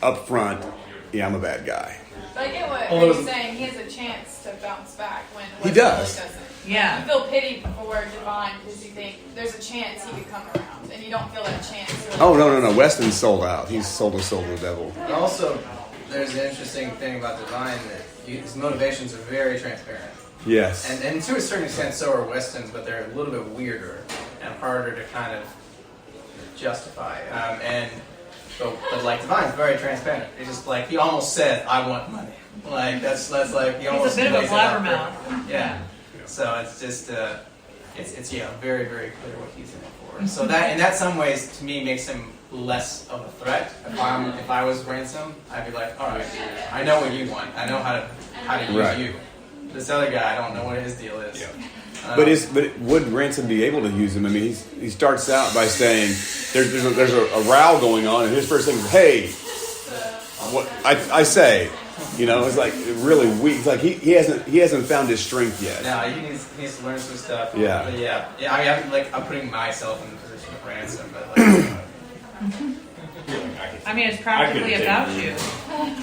up front. Yeah, I'm a bad guy. But I get what you're saying. He has a chance to bounce back when he does. Really doesn't. Yeah. You feel pity for Divine because you think there's a chance he could come around, and you don't feel that chance. Oh no! Weston's sold out. He's sold his soul to the devil. But also, there's an interesting thing about Divine that his motivations are very transparent. Yes. And to a certain extent, so are Weston's, but they're a little bit weirder and harder to kind of justify. But like Divine's very transparent. It's just like he almost said, "I want money." Like that's like he almost. He's a bit of a lays it out blabbermouth. Yeah. So it's just it's very very clear what he's in it for. So that in some ways to me makes him less of a threat. If I was Ransom, I'd be like, all right, I know what you want. I know how to use you. This other guy, I don't know what his deal is. Yeah. But would Ransom be able to use him? I mean, he starts out by saying there's a row going on, and his first thing is, "Hey, what I say." You know, it's like really weak. It's like he hasn't found his strength yet. No, he needs to learn some stuff. Yeah. But yeah. I'm putting myself in the position of Ransom, but I mean, it's practically about you.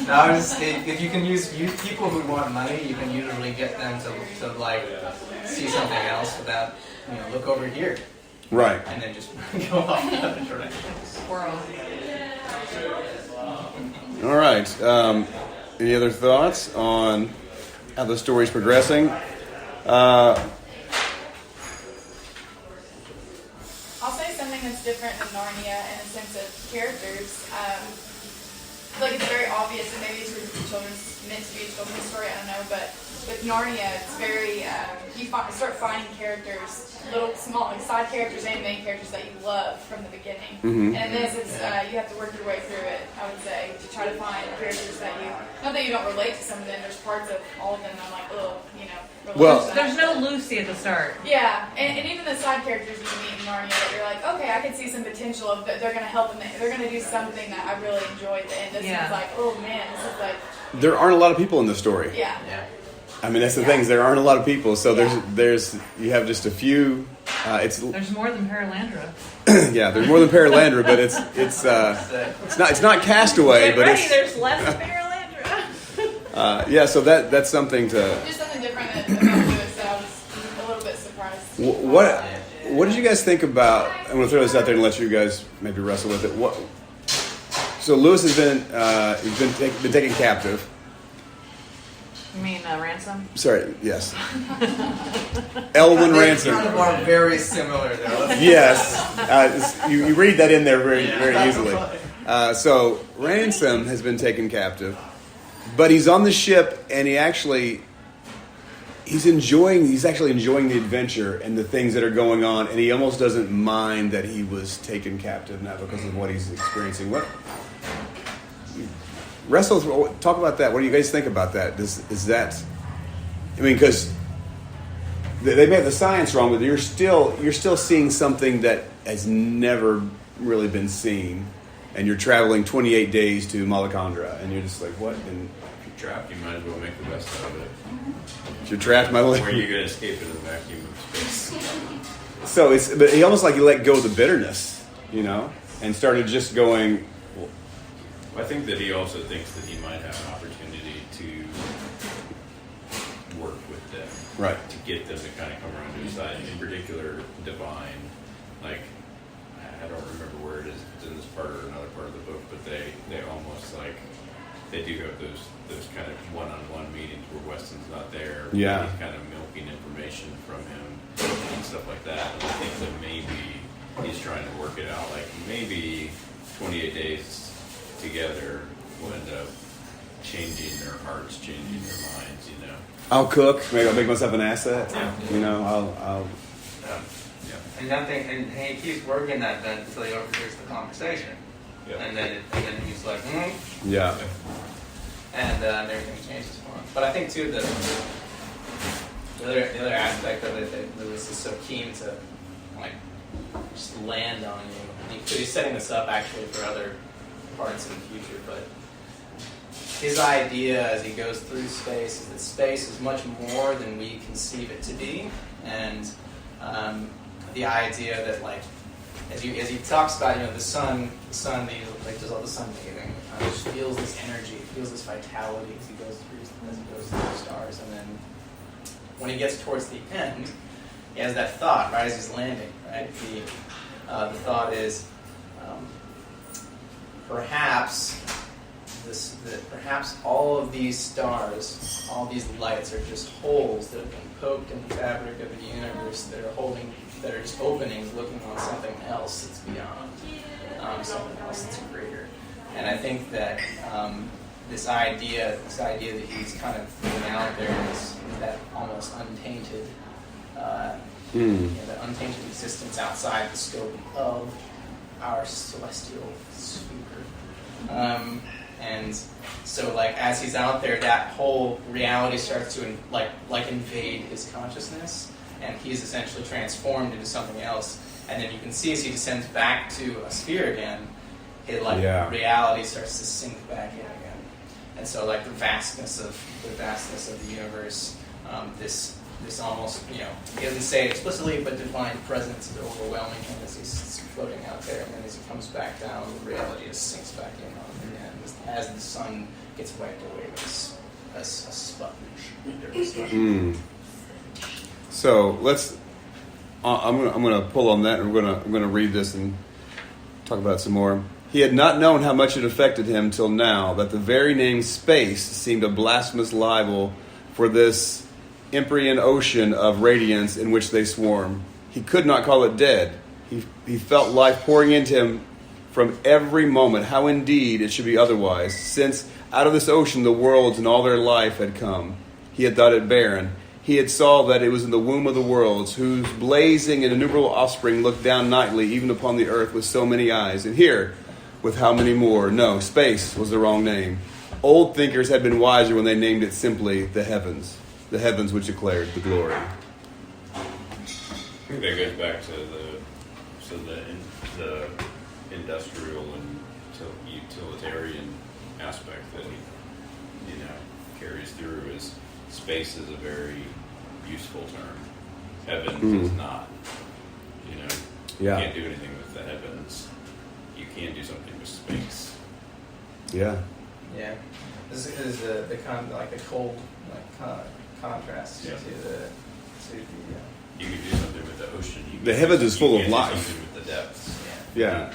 No, I'm just if you can use people who want money, you can usually get them to like see something else without look over here. Right. And then just go off in other directions. Squirrel. All right. Any other thoughts on how the story's progressing? I'll say something that's different in Narnia in a sense of characters. Like it's very obvious, and maybe it's meant to be a children's story. I don't know, but with Narnia, it's very you start finding characters, little small like side characters and main characters that you love from the beginning. Mm-hmm. And in this, it's you have to work your way through it. I would say to try to find characters that not that you don't relate to some of them. There's parts of all of them that I'm like, Well, there's no Lucy at the start. Yeah, and even the side characters you meet in Narnia, that you're like, okay, I can see some potential of that they're going to help and they're going to do something that I really enjoy. And this is like, oh man, this is like. There aren't a lot of people in this story. Yeah. I mean, that's the thing, is there aren't a lot of people, so there's you have just a few. There's more than Paralandra. Yeah, there's more than Paralandra, but it's not Castaway, but it's there's less than Paralandra. yeah. So that's something to. Just something different about Lewis that I was a little bit surprised. What did you guys think about? I'm going to throw this out there and let you guys maybe wrestle with it. So Lewis has been been taken captive. You mean Ransom? Sorry, yes. Elwyn Ransom. They are very similar, though. Yes, you read that in there very easily. So Ransom has been taken captive, but he's on the ship, and he's actually enjoying the adventure and the things that are going on, and he almost doesn't mind that he was taken captive now because of what he's experiencing. Talk about that. What do you guys think about that? Is that? I mean, because they may have the science wrong, but you're still seeing something that has never really been seen, and you're traveling 28 days to Malacandra, and you're just like, what? And If you're trapped, you might as well make the best out of it. if you're trapped, Where are you going to escape into the vacuum of space? So but he almost like you let go of the bitterness, and started just going. I think that he also thinks that he might have an opportunity to work with them. Right. To get them to kind of come around to his side. In particular, Divine. Like, I don't remember where it is, if it's in this part or another part of the book, but they almost like, they do have those kind of one-on-one meetings where Weston's not there. Yeah. He's kind of milking information from him and stuff like that. And I think that maybe he's trying to work it out. Like, maybe 28 days together will end up changing their hearts, changing their minds, I'll cook. Maybe I'll make myself an asset. Yeah. I'll. And he keeps working that then until he overhears the conversation. Yeah. And then he's like, Yeah. And everything changes for him. But I think too the other aspect of it that Lewis is so keen to like just land on you. He's setting this up actually for other parts in the future, but his idea as he goes through space is that space is much more than we conceive it to be, and the idea that like as he talks about the sun does all the sun bathing, just feels this energy, feels this vitality as he goes through the stars, and then when he gets towards the end, he has that thought right as he's landing. Right, the thought is. Perhaps all of these stars, all these lights are just holes that have been poked in the fabric of the universe that are just openings looking on something else that's beyond, something else that's greater. And I think that this idea that he's kind of putting out there is that almost untainted, that untainted existence outside the scope of our celestial sphere. And so, like, as he's out there, that whole reality starts to invade his consciousness, and he's essentially transformed into something else. And then you can see as he descends back to a sphere again, reality starts to sink back in again. And so, like, the vastness of the universe, this almost, he doesn't say it explicitly, but divine presence is overwhelming him as he's floating out there, and then as he comes back down, the reality just sinks back in on him again as the sun gets wiped away with a sponge. So let's. I'm gonna pull on that, and I'm gonna read this and talk about it some more. He had not known how much it affected him till now that the very name space seemed a blasphemous libel for this Empyrean ocean of radiance in which they swarm. He could not call it dead. He felt life pouring into him from every moment. How indeed it should be otherwise, since out of this ocean the worlds and all their life had come. He had thought it barren. He had saw that it was in the womb of the worlds, whose blazing and innumerable offspring looked down nightly even upon the earth with so many eyes. And here, with how many more? No, space was the wrong name. Old thinkers had been wiser when they named it simply the heavens which declared the glory. I think that goes back to the industrial and utilitarian aspect that he carries through is space is a very useful term. Heavens is not. You know, Yeah. you can't do anything with the heavens. You can do something with space. Yeah. Yeah. This is the cold contrast Yeah. to the You can do something with the ocean. You The can heavens do- is full you of can do life. something with the depths. Yeah.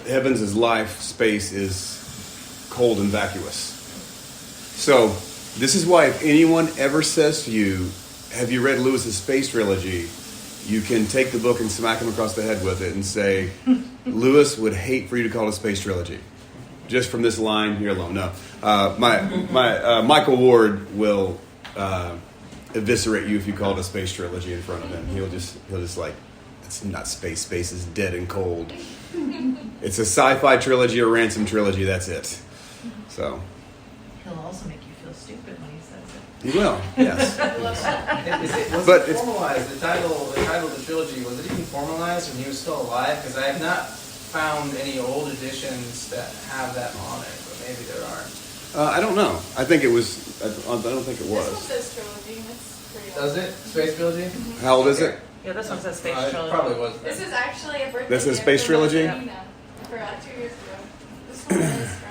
Heavens is life, space is cold and vacuous. So, this is why if anyone ever says to you, have you read Lewis's Space Trilogy? You can take the book and smack him across the head with it and say, Lewis would hate for you to call it a space trilogy. Just from this line here alone. No. Michael Ward will eviscerate you if you call it a space trilogy in front of him. He'll just like, it's not space. Space is dead and cold. It's a sci-fi trilogy or Ransom Trilogy. That's it. So He'll also make you feel stupid when he says it. he will. Yes. Was But it it's- formalized? The title of the trilogy, was it even formalized when he was still alive? Because I have not found any old editions that have that on it, but maybe there are. I don't know. I think it was. I don't think it This one was. says trilogy. It's pretty old. Does it? Space Trilogy? How old is it? Yeah, this one says Space It Trilogy. probably was. This is actually a birthday This is gift Space from Trilogy? Nina for 2 years ago. This one is from.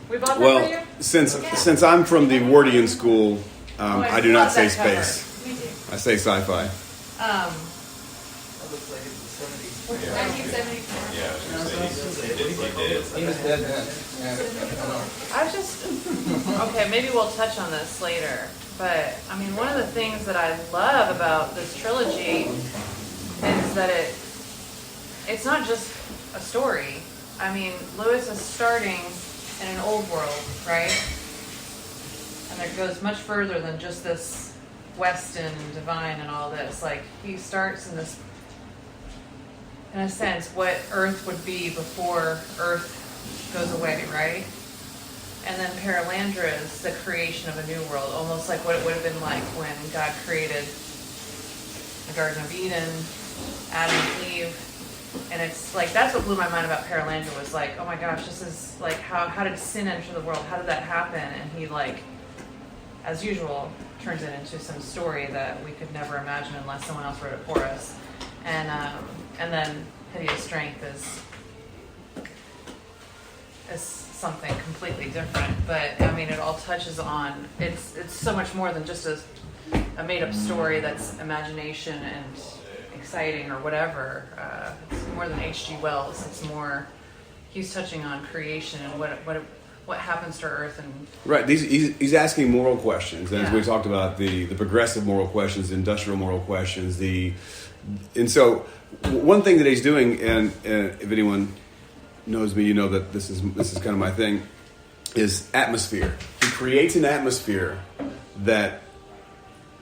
We bought that for you? Well, since I'm from the Wardian school, I do not say space. Me too. I say sci-fi. That looks like it's the 70s. 1974. Yeah, I was gonna say, he did. He was dead then. Yeah, I know. I just okay. Maybe we'll touch on this later, but I mean, one of the things that I love about this trilogy is that it's not just a story. I mean, Lewis is starting in an old world, right? And it goes much further than just this Weston divine and all this. Like, he starts in this, in a sense, what Earth would be before Earth goes away, right? And then Paralandra is the creation of a new world, almost like what it would have been like when God created the Garden of Eden, Adam and Eve. And it's like, that's what blew my mind about Paralandra, was like, oh my gosh, this is like, how did sin enter the world? How did that happen? And he, like, as usual, turns it into some story that we could never imagine unless someone else wrote it for us. And then Hideous Strength is something completely different. But I mean, it all touches on, it's so much more than just a made-up story that's imagination and exciting or whatever. It's more than H.G. Wells. It's more, he's touching on creation and what happens to Earth. And Right. He's asking moral questions, and as Yeah. we talked about, the progressive moral questions, the industrial moral questions, and so one thing that he's doing, and if anyone knows me, you know that this is kind of my thing, is atmosphere. He creates an atmosphere that,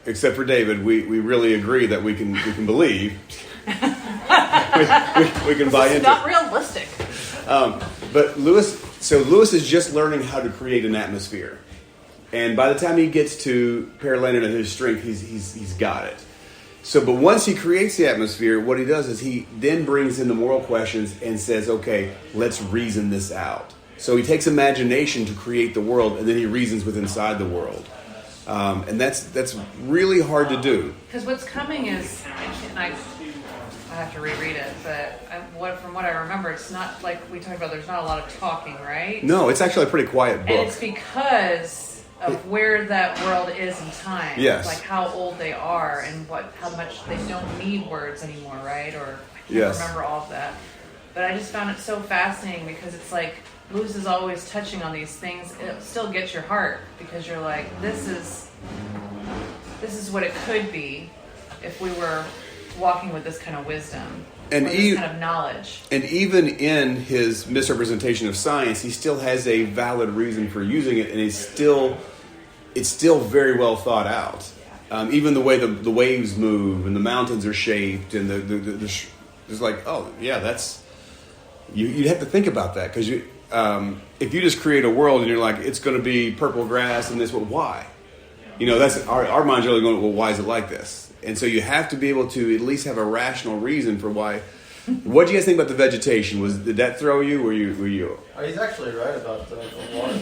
except for David, we really agree that we can believe. we can buy it's into. not realistic. But Lewis is just learning how to create an atmosphere, and by the time he gets to Paralandra and his strength, he's got it. So, but once he creates the atmosphere, what he does is he then brings in the moral questions and says, "Okay, let's reason this out." So he takes imagination to create the world, and then he reasons with inside the world, and that's really hard to do. Because what's coming is, I have to reread it, but from what I remember, it's not like we talked about. There's not a lot of talking, right? No, it's actually a pretty quiet book. And it's because of where that world is in time. Yes. Like how old they are and how much they don't need words anymore, right? Or I can't Yes. remember all of that. But I just found it so fascinating because it's like Lewis is always touching on these things. It still gets your heart because you're like, this is what it could be if we were walking with this kind of wisdom And or this kind of knowledge. And even in his misrepresentation of science, he still has a valid reason for using it, and it's still very well thought out. Even the way the waves move and the mountains are shaped, and it's like, oh yeah, that's you'd have to think about that because if you just create a world and you're like, it's going to be purple grass and this, well, why? You know, that's our mind's really going, well, why is it like this? And so you have to be able to at least have a rational reason for why. What do you guys think about the vegetation? Did that throw you? Were you? Oh, he's actually right about the water.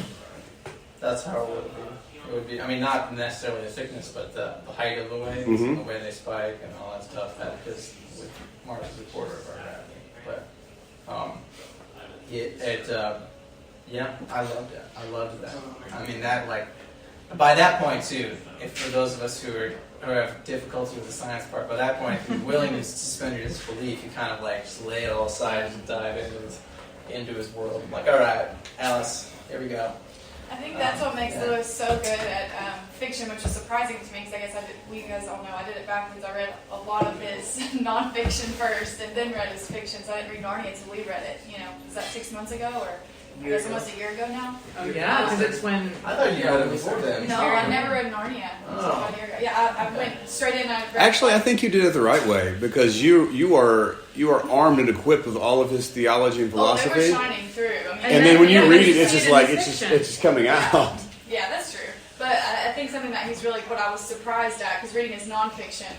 that's how it would be. It would be. I mean, not necessarily the thickness, but the height of the wings, Mhm. and the way they spike, and all that stuff. That is with Mars is a quarter of our gravity. But yeah, I loved it. I loved that. I mean, that like by that point too. If for those of us who have difficulty with the science part, by that point, if you're willing to suspend your disbelief, you kind of like just lay it all aside and dive into his world. Like, all right, Alice, here we go. I think that's what makes Lewis so good at fiction, which is surprising to me because I guess you guys all know I did it backwards. I read a lot of his nonfiction first and then read his fiction. So I didn't read Narnia until we read it. Was that 6 months ago or I guess almost a year ago now? Oh yeah, because it's when. I thought you read it before then. No, I never read Narnia until about a year ago. Yeah, I went straight in. I read Actually, I think you did it the right way because you are armed and equipped with all of his theology and philosophy. Oh, they were shining through. I mean, and then when you read it, you it's see just it in like the it's fiction. just coming out. Yeah, that's true. But I think something that he's really, what I was surprised at, because reading his nonfiction,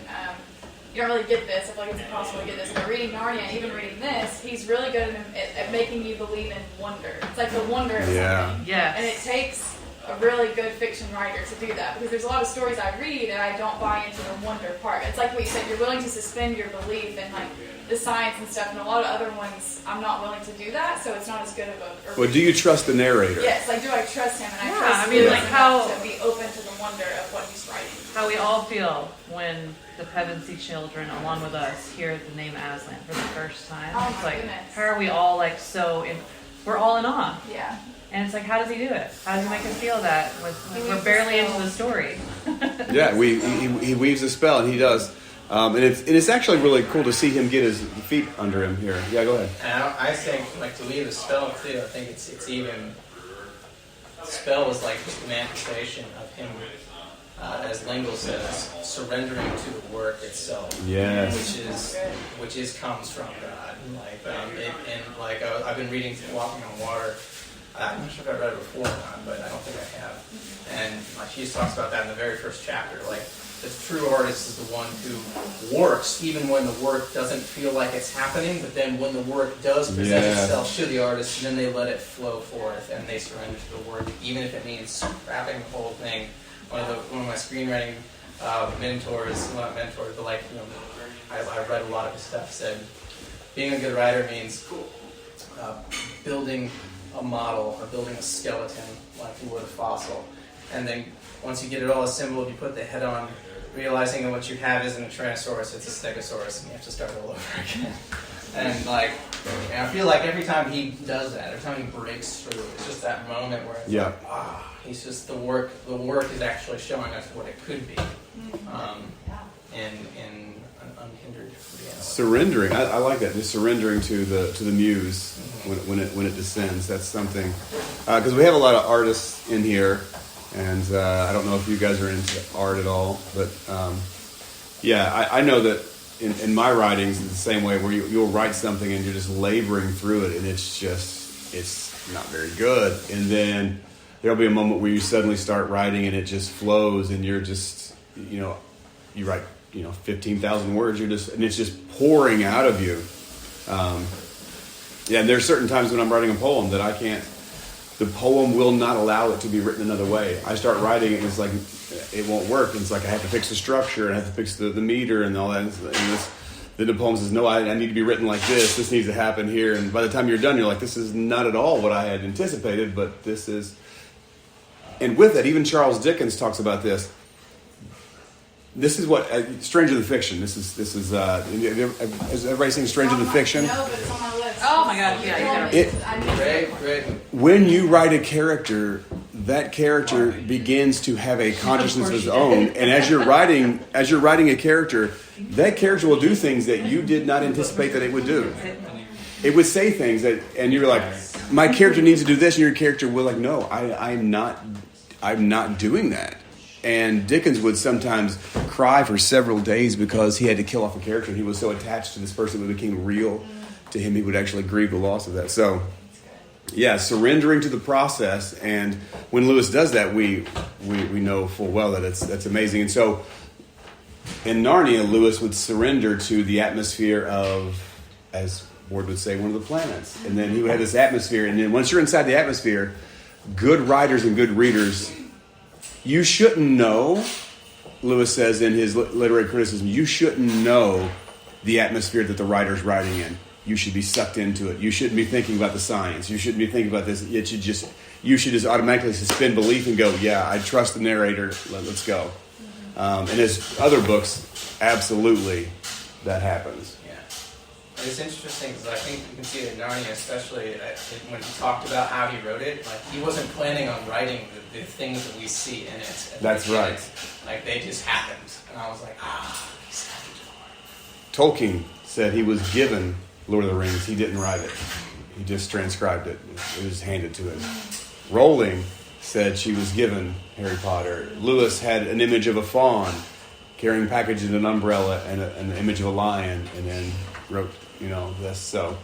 you don't really get this. I feel like it's impossible to get this. But reading Narnia and even reading this, he's really good at making you believe in wonder. It's like the wonder of something. Yes. And it takes a really good fiction writer to do that. Because there's a lot of stories I read and I don't buy into the wonder part. It's like what you said, you're willing to suspend your belief in like the science and stuff. And a lot of other ones, I'm not willing to do that. So it's not as good of a... Well, do you trust the narrator? Yes, like do I trust him? And I trust I mean, him like enough how- to be open to the wonder of what he's writing. How we all feel when the Pevensey children, along with us, hear the name Aslan for the first time. Oh, It's my like, goodness. how are we all like we're all in awe. Yeah. And it's like, how does he do it? How does he make us feel that? We're barely into the story. Yeah, he weaves a spell, and he does. And it's actually really cool to see him get his feet under him here. Yeah, go ahead. And I think, like, to leave the spell too, I think it's even... The spell is like just the manifestation of him, as Lingle says, surrendering to the work itself. Yes. Which comes from God. Like, I've been reading Walking on Water. I'm not sure if I read it before or not, but I don't think I have. And like she talks about that in the very first chapter. Like, the true artist is the one who works even when the work doesn't feel like it's happening, but then when the work does present itself to the artist, then they let it flow forth and they surrender to the work, even if it means scrapping the whole thing. One of my screenwriting mentors, not mentors, but I read a lot of his stuff, said being a good writer means building a model or building a skeleton like you would a fossil. And then once you get it all assembled, you put the head on, realizing that what you have isn't a Tyrannosaurus, it's a Stegosaurus, and you have to start all over again. And I feel like every time he does that, every time he breaks through, it's just that moment where it's he's just the work is actually showing us what it could be. In an unhindered reality. Surrendering, I like that. Just surrendering to the muse when it descends. That's something because we have a lot of artists in here, and I don't know if you guys are into art at all, but I know that in my writings it's the same way where you'll write something and you're just laboring through it, and it's not very good, and then there'll be a moment where you suddenly start writing and it just flows, and you're just you write 15,000 words, and it's just pouring out of you. And there's certain times when I'm writing a poem that I can't. The poem will not allow it to be written another way. I start writing it, and it's like it won't work. And it's like I have to fix the structure, and I have to fix the meter and all that. And then the poem says, "No, I need to be written like this. This needs to happen here." And by the time you're done, you're like, "This is not at all what I had anticipated." But this is. And with it, even Charles Dickens talks about this. This is what Stranger Than Fiction. This is. Has everybody seen Stranger Than Fiction? No, but it's on my list. Oh my God! Yeah, Great. When you write a character, that character begins to have a consciousness of its own, and as you're writing a character, that character will do things that you did not anticipate that it would do. It would say things that, and you're like, "My character needs to do this," and your character will like, "No, I'm not doing that." And Dickens would sometimes cry for several days because he had to kill off a character. He was so attached to this person that it became real to him. He would actually grieve the loss of that. So, surrendering to the process. And when Lewis does that, we know full well that that's amazing. And so, in Narnia, Lewis would surrender to the atmosphere of, as Ward would say, one of the planets. And then he would have this atmosphere. And then once you're inside the atmosphere, good writers and good readers, you shouldn't know, Lewis says in his literary criticism, you shouldn't know the atmosphere that the writer's writing in. You should be sucked into it. You shouldn't be thinking about the science. You shouldn't be thinking about this. You should just automatically suspend belief and go, yeah, I trust the narrator. Let's go. And his other books, absolutely, that happens. Yeah. It's interesting because I think you can see it in Narnia, especially when he talked about how he wrote it. Like, he wasn't planning on writing the things that we see in it. That's right. Like, they just happened. And I was like, Tolkien said he was given Lord of the Rings. He didn't write it. He just transcribed it. It was handed to him. Rowling said she was given Harry Potter. Lewis had an image of a fawn carrying packages in an umbrella and an image of a lion, and then wrote, this. So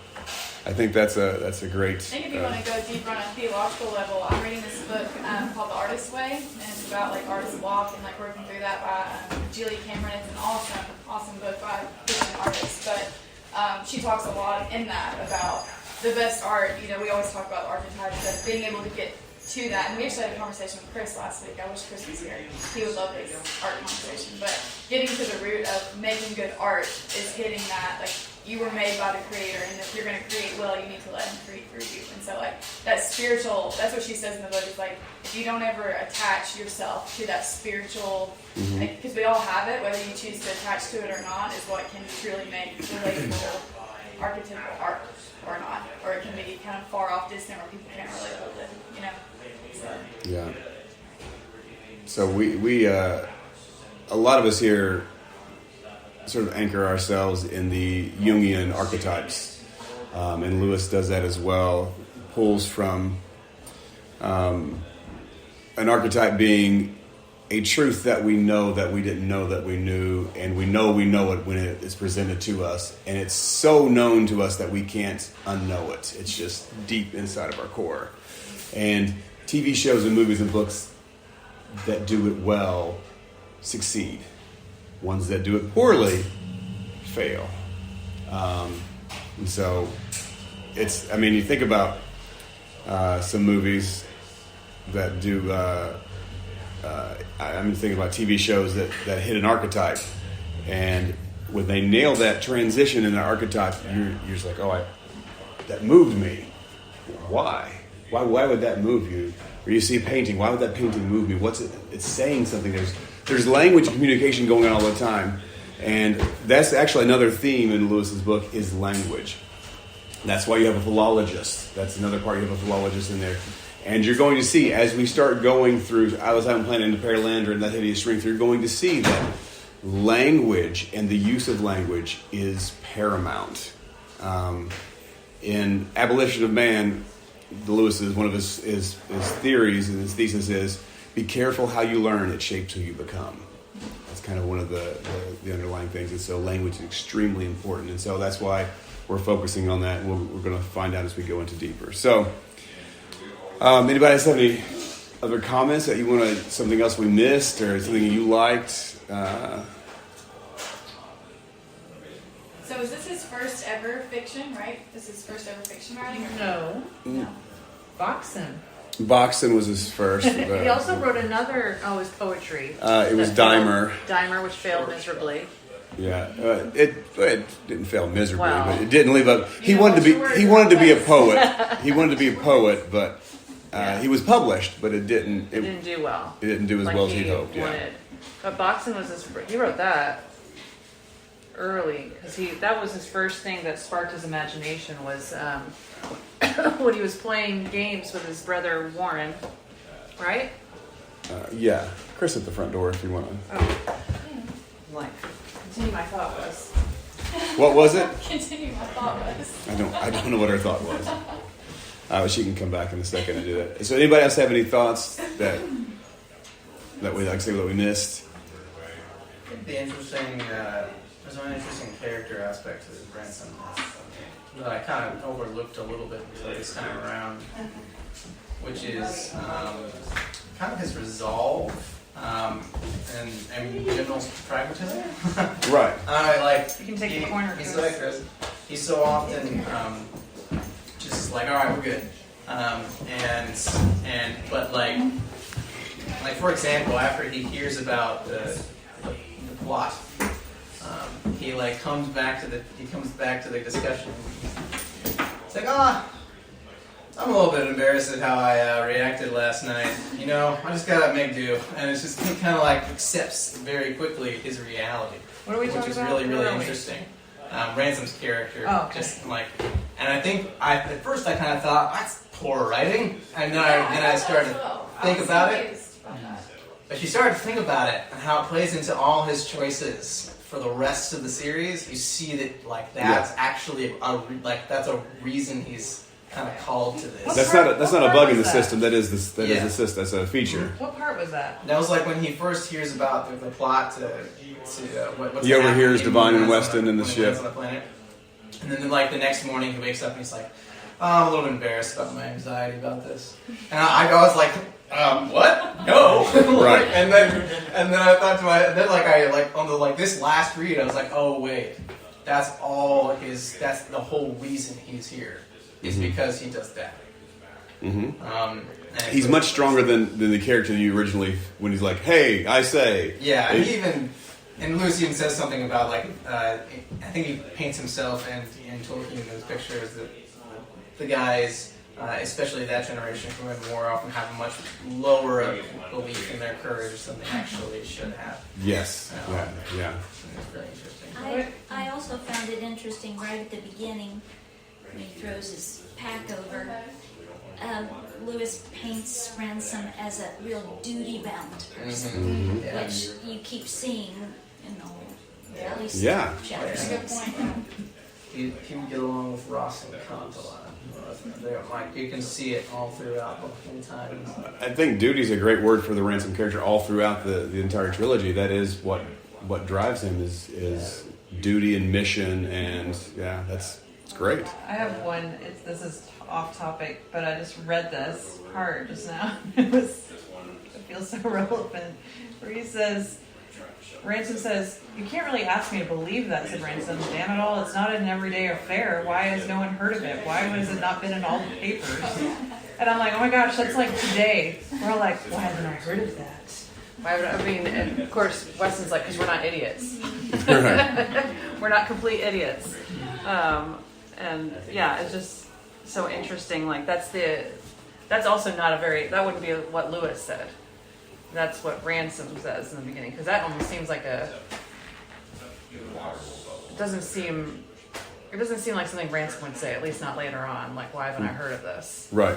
I think that's a great. I think if you want to go deeper on a theological level, I'm reading this book called The Artist's Way, and it's about like artist's block and like working through that by Julia Cameron. It's an awesome book by a Christian artist, but she talks a lot in that about the best art. We always talk about archetypes, but being able to get to that. And we actually had a conversation with Chris last week. I wish Chris was here. He would love this art conversation. But getting to the root of making good art is hitting that, like, you were made by the Creator, and if you're going to create well, you need to let Him create through you. And so, like, that spiritual, that's what she says in the book, is like, if you don't ever attach yourself to that spiritual, because we all have it, whether you choose to attach to it or not, is what can truly make relatable archetypal art or not. Or it can be kind of far off distant where people can't relate with it, So. Yeah. So we a lot of us here sort of anchor ourselves in the Jungian archetypes, and Lewis does that as well. Pulls from an archetype being a truth that we know that we didn't know that we knew, and we know it when it is presented to us, and it's so known to us that we can't unknow it. It's just deep inside of our core. And TV shows and movies and books that do it well succeed. Ones that do it poorly fail. And so you think about some movies that do, I'm thinking about TV shows that hit an archetype, and when they nail that transition in the archetype, you're just like, that moved me. Why? Why would that move you? Or you see a painting, why would that painting move me? What's it? It's saying something. There's language and communication going on all the time. And that's actually another theme in Lewis's book is language. That's why you have a philologist. That's another part, you have a philologist in there. And you're going to see, as we start going through I Was Having Planet into Paralandra and That Hideous Strength, you're going to see that language and the use of language is paramount. In Abolition of Man, Lewis is one of his theories, and his thesis is, be careful how you learn, it shapes who you become. That's kind of one of the underlying things. And so language is extremely important. And so that's why we're focusing on that. We're going to find out as we go into deeper. So anybody else have any other comments that you want to, something else we missed or something you liked? So is this his first ever fiction, right? This is his first ever fiction writing? Or No. Boxen. Boxen was his first. He also wrote another, his poetry. It was Dimer. Dimer, which failed miserably. Yeah, it didn't fail miserably, Wow. but it didn't live up. He wanted to be a poet. He wanted to be a poet, but he was published, but it didn't. It didn't do well. It didn't do as well as he'd hoped. Yeah. Wanted. But Boxen was he wrote that early because that was his first thing that sparked his imagination was when he was playing games with his brother Warren, right? Yeah, Chris at the front door if you want to. Oh. Like, continue my thought was. What was it? Continue my thought was. I don't know what her thought was. She can come back in a second and do that. So anybody else have any thoughts that we like to say that we missed? There's an interesting character aspect to Ransom that I kind of overlooked a little bit until this time around, which is kind of his resolve and general pragmatism. Right. You can take the corner. He's so often just like, all right, we're good. But like for example, after he hears about the plot, he comes back to the discussion. It's like, I'm a little bit embarrassed at how I reacted last night. I just gotta make do, and it's just kind of accepts very quickly his reality. What are we talking about? Which is really interesting. Ransom's character, okay. And I think at first I kind of thought that's poor writing, and then I started to think about it. But you started to think about it and how it plays into all his choices for the rest of the series. You see that that's actually that's a reason he's kind of called to this. That's not a bug in the system. That is the system. That's a feature. What part was that? That was when he first hears about the plot to what's he overhears happening Divine and when Weston in the when he ship. lands on the planet. And then the next morning he wakes up and he's like, I'm a little bit embarrassed about my anxiety about this. And I was like, what? No. Right. and then I thought to myself, this last read, I was like, oh wait, that's the whole reason he's here is because he does that. Mm-hmm. He's much stronger than the character you originally, when he's like, hey, I say. Yeah, and Lewis even says something about I think he paints himself and Tolkien in those pictures that the guys, especially that generation who had more, often have a much lower belief in their courage than they actually should have. Yes. Yeah. It's very interesting. I also found it interesting right at the beginning when he throws his pack over. Lewis paints Ransom as a real duty-bound person, which you keep seeing in the whole, at least chapter 6. He can get along with Ross and Kant a lot. You can see it all throughout the whole time. I think duty is a great word for the Ransom character all throughout the entire trilogy. That is what drives him is duty and mission, and it's great. I have one. This is off topic, but I just read this part just now. It feels so relevant. Where he says, Ransom says, "You can't really ask me to believe that," said Ransom. "Damn it all, it's not an everyday affair. Why has no one heard of it? Why has it not been in all the papers?" And I'm like, oh my gosh, that's like today. We're all like, why haven't I heard of that? And of course, Weston's like, because we're not idiots. We're not complete idiots. And yeah, it's just so interesting. That's also not that wouldn't be what Lewis said. That's what Ransom says in the beginning, because that almost seems like it doesn't seem like something Ransom would say, at least not later on. Like, why haven't I heard of this? Right.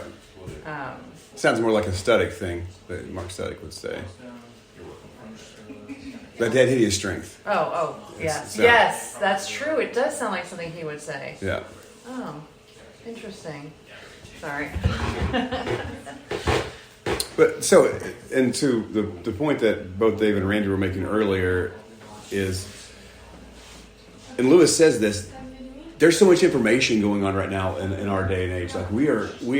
Sounds more like a Studic thing that Mark Studic would say. That hideous strength. Oh, yes. Yes, that's true. It does sound like something he would say. Yeah. Oh, interesting. Sorry. But so, and to the point that both Dave and Randy were making earlier is, and Lewis says this, there's so much information going on right now in our day and age. Like we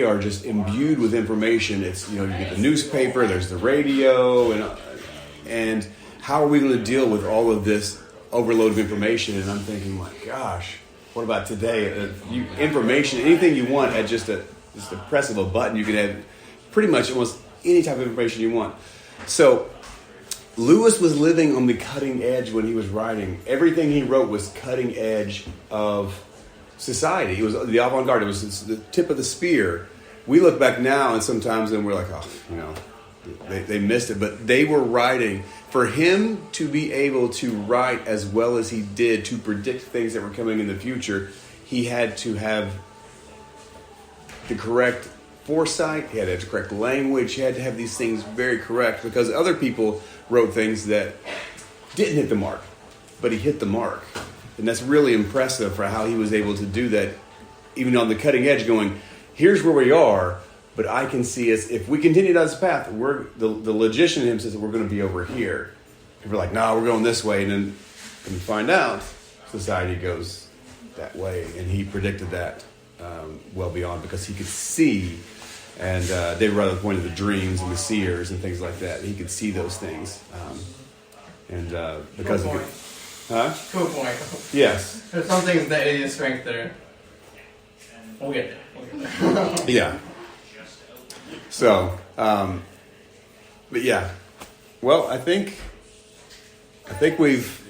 are just imbued with information. It's, you get the newspaper, there's the radio, and how are we going to deal with all of this overload of information? And I'm thinking, my gosh, what about today? Information, anything you want at just the press of a button, you can have pretty much almost any type of information you want. So Lewis was living on the cutting edge when he was writing. Everything he wrote was cutting edge of society. It was the avant-garde. It was the tip of the spear. We look back now and sometimes and we're like, they missed it. But they were writing. For him to be able to write as well as he did, to predict things that were coming in the future, he had to have the correct foresight, he had to have the correct language, he had to have these things very correct, because other people wrote things that didn't hit the mark, but he hit the mark. And that's really impressive for how he was able to do that, even on the cutting edge, going, here's where we are, but I can see us, if we continue down this path, the logician in him says that we're going to be over here. And we're like, no, we're going this way. And then when you find out, society goes that way. And he predicted that well beyond, because he could see. And David Rutherford pointed to the dreams and the seers and things like that. He could see those things. Because cool of it. Huh? Cool point. Yes. There's some things that idiot strength there. We'll get there. Yeah. So, but yeah. Well, I think we've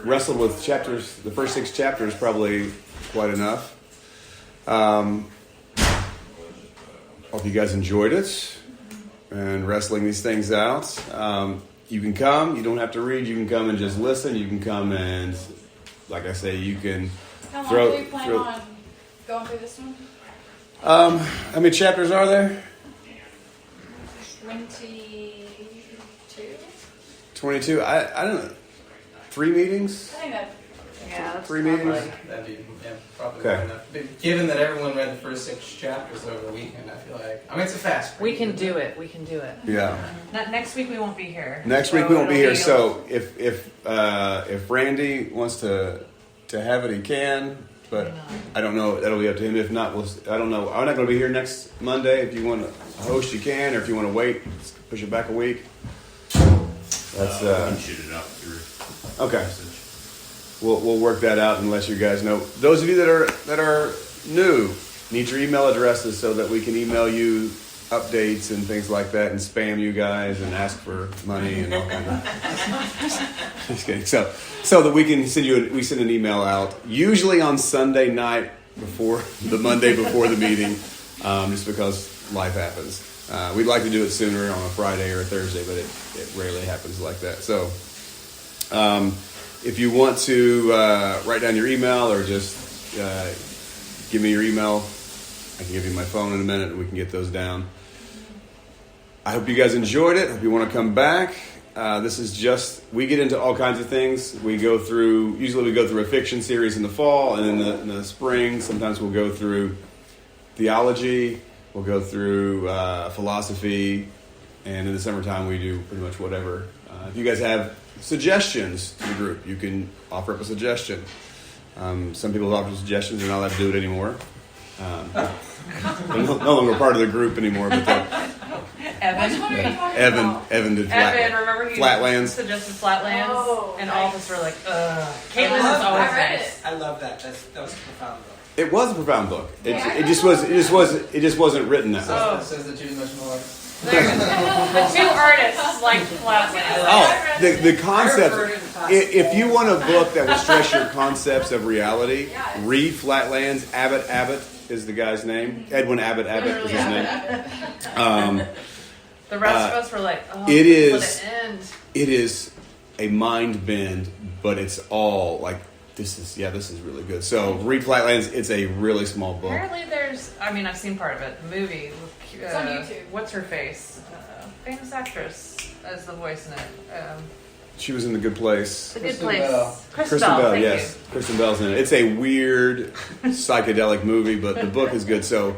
wrestled with chapters. The first 6 chapters probably quite enough. Hope you guys enjoyed it and wrestling these things out. You can come. You don't have to read. You can come and just listen. You can come and, like I say, you can How long throw. do we plan on going through this one? How many chapters are there? 22? 22. I don't know. 3 meetings? I think that. Yeah, that's 3 meetings? That'd be probably Okay. more enough. But given that everyone read the first 6 chapters over the weekend, I feel like it's a fast. We can do it. We can do it. Yeah. Next week we won't be here. Next So week we won't be it'll here. So if Randy wants to have it, he can. But I don't know. That'll be up to him. If not, I don't know. I'm not going to be here next Monday. If you want to host, you can. Or if you want to wait, push it back a week. That's We can shoot it out through okay. message. We'll work that out and let you guys know. Those of you that are new need your email addresses so that we can email you updates and things like that and spam you guys and ask for money and all kinds of. Just kidding. So that we can send an email out usually on Sunday night before the Monday before the meeting, just because life happens. We'd like to do it sooner on a Friday or a Thursday, but it rarely happens like that. So. If you want to write down your email or just give me your email, I can give you my phone in a minute and we can get those down. I hope you guys enjoyed it. I hope you want to come back. This is we get into all kinds of things. Usually we go through a fiction series in the fall, and in the spring, sometimes we'll go through theology, we'll go through philosophy, and in the summertime we do pretty much whatever. If you guys have suggestions to the group, you can offer up a suggestion. Some people offer suggestions; they're not allowed to do it anymore. They're no longer part of the group anymore. But Evan. What are you talking Evan about? did Evan, remember he Flatlands. suggested Flatlands, Oh, and nice. all of us were like, Caitlin is I always read nice. it. I love that. That was a profound book. It was a profound book. Yeah, It just wasn't written that way. Oh. Says the two most more. The 2 artists like Flatlands. Oh, the concept. If you want a book that will stress your concepts of reality, read Flatlands. Abbott is the guy's name. Edwin Abbott is his name. The rest of us were like, oh, it is- let it end. It is a mind bend, but it's all like this is really good. So read Flatlands. It's a really small book. Apparently I've seen part of it. The movie. It's on YouTube. What's her face? Famous actress as the voice in it. She was in The Good Place. The Good Kristen Place. Bell. Kristen Bell, thank yes. Kristen Bell's in it. It's a weird psychedelic movie, but the book is good, so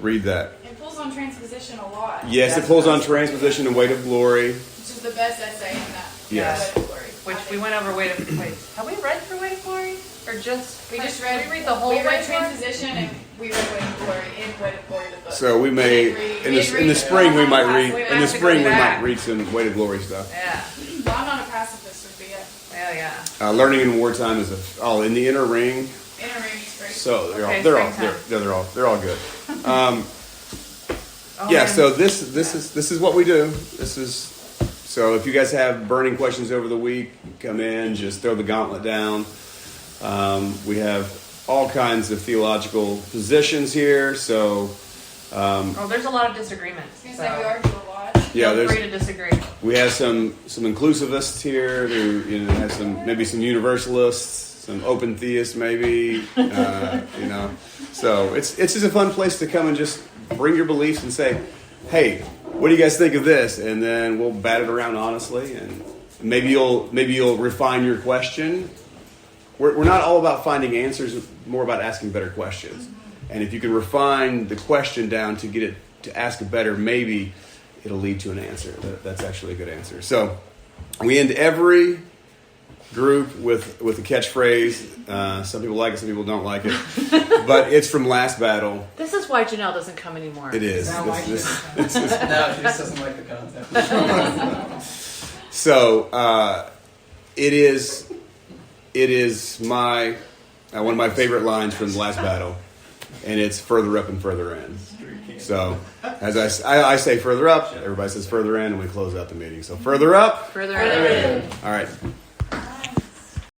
read that. It pulls on transposition a lot. Yes, it pulls on transposition and Weight of Glory. Which is the best essay in that. Yes. Weight of Glory. you. Which we went over Weight of Glory. Have we read through Weight of Glory? Or just We just did read. we read the whole We Weight read of Glory? transposition and we read Weight of Glory in Weight of Glory the book. So we may in the spring we might read We in have the to go spring we back. might read some Weight of Glory stuff. Yeah. Well, I'm not a pacifist, Sophia. Oh yeah. Learning in Wartime is in the Inner Ring. Inner ring is great. So they're Okay, all springtime. they're all good. Oh, Yeah, man. so this is what we do. So if you guys have burning questions over the week, come in, just throw the gauntlet down. We have all kinds of theological positions here, so there's a lot of disagreements. I was So gonna say we argue a lot. yeah, feel free there's to disagree. we have some inclusivists here who have some universalists, some open theists maybe, So it's just a fun place to come and just bring your beliefs and say, hey, what do you guys think of this? And then we'll bat it around honestly, and maybe you'll refine your question. We're not all about finding answers, more about asking better questions. And if you can refine the question down to get it to ask it better, maybe it'll lead to an answer. That's actually a good answer. So we end every group with a catchphrase. Some people like it, some people don't like it. But it's from Last Battle. This is why Janelle doesn't come anymore. It is. Now why This No, is- she just doesn't like the concept. So it is my one of my favorite lines from the Last Battle. and it's further up and further in. So, as I say further up, everybody says further in, and we close out the meeting. So, further up. Further in. All right.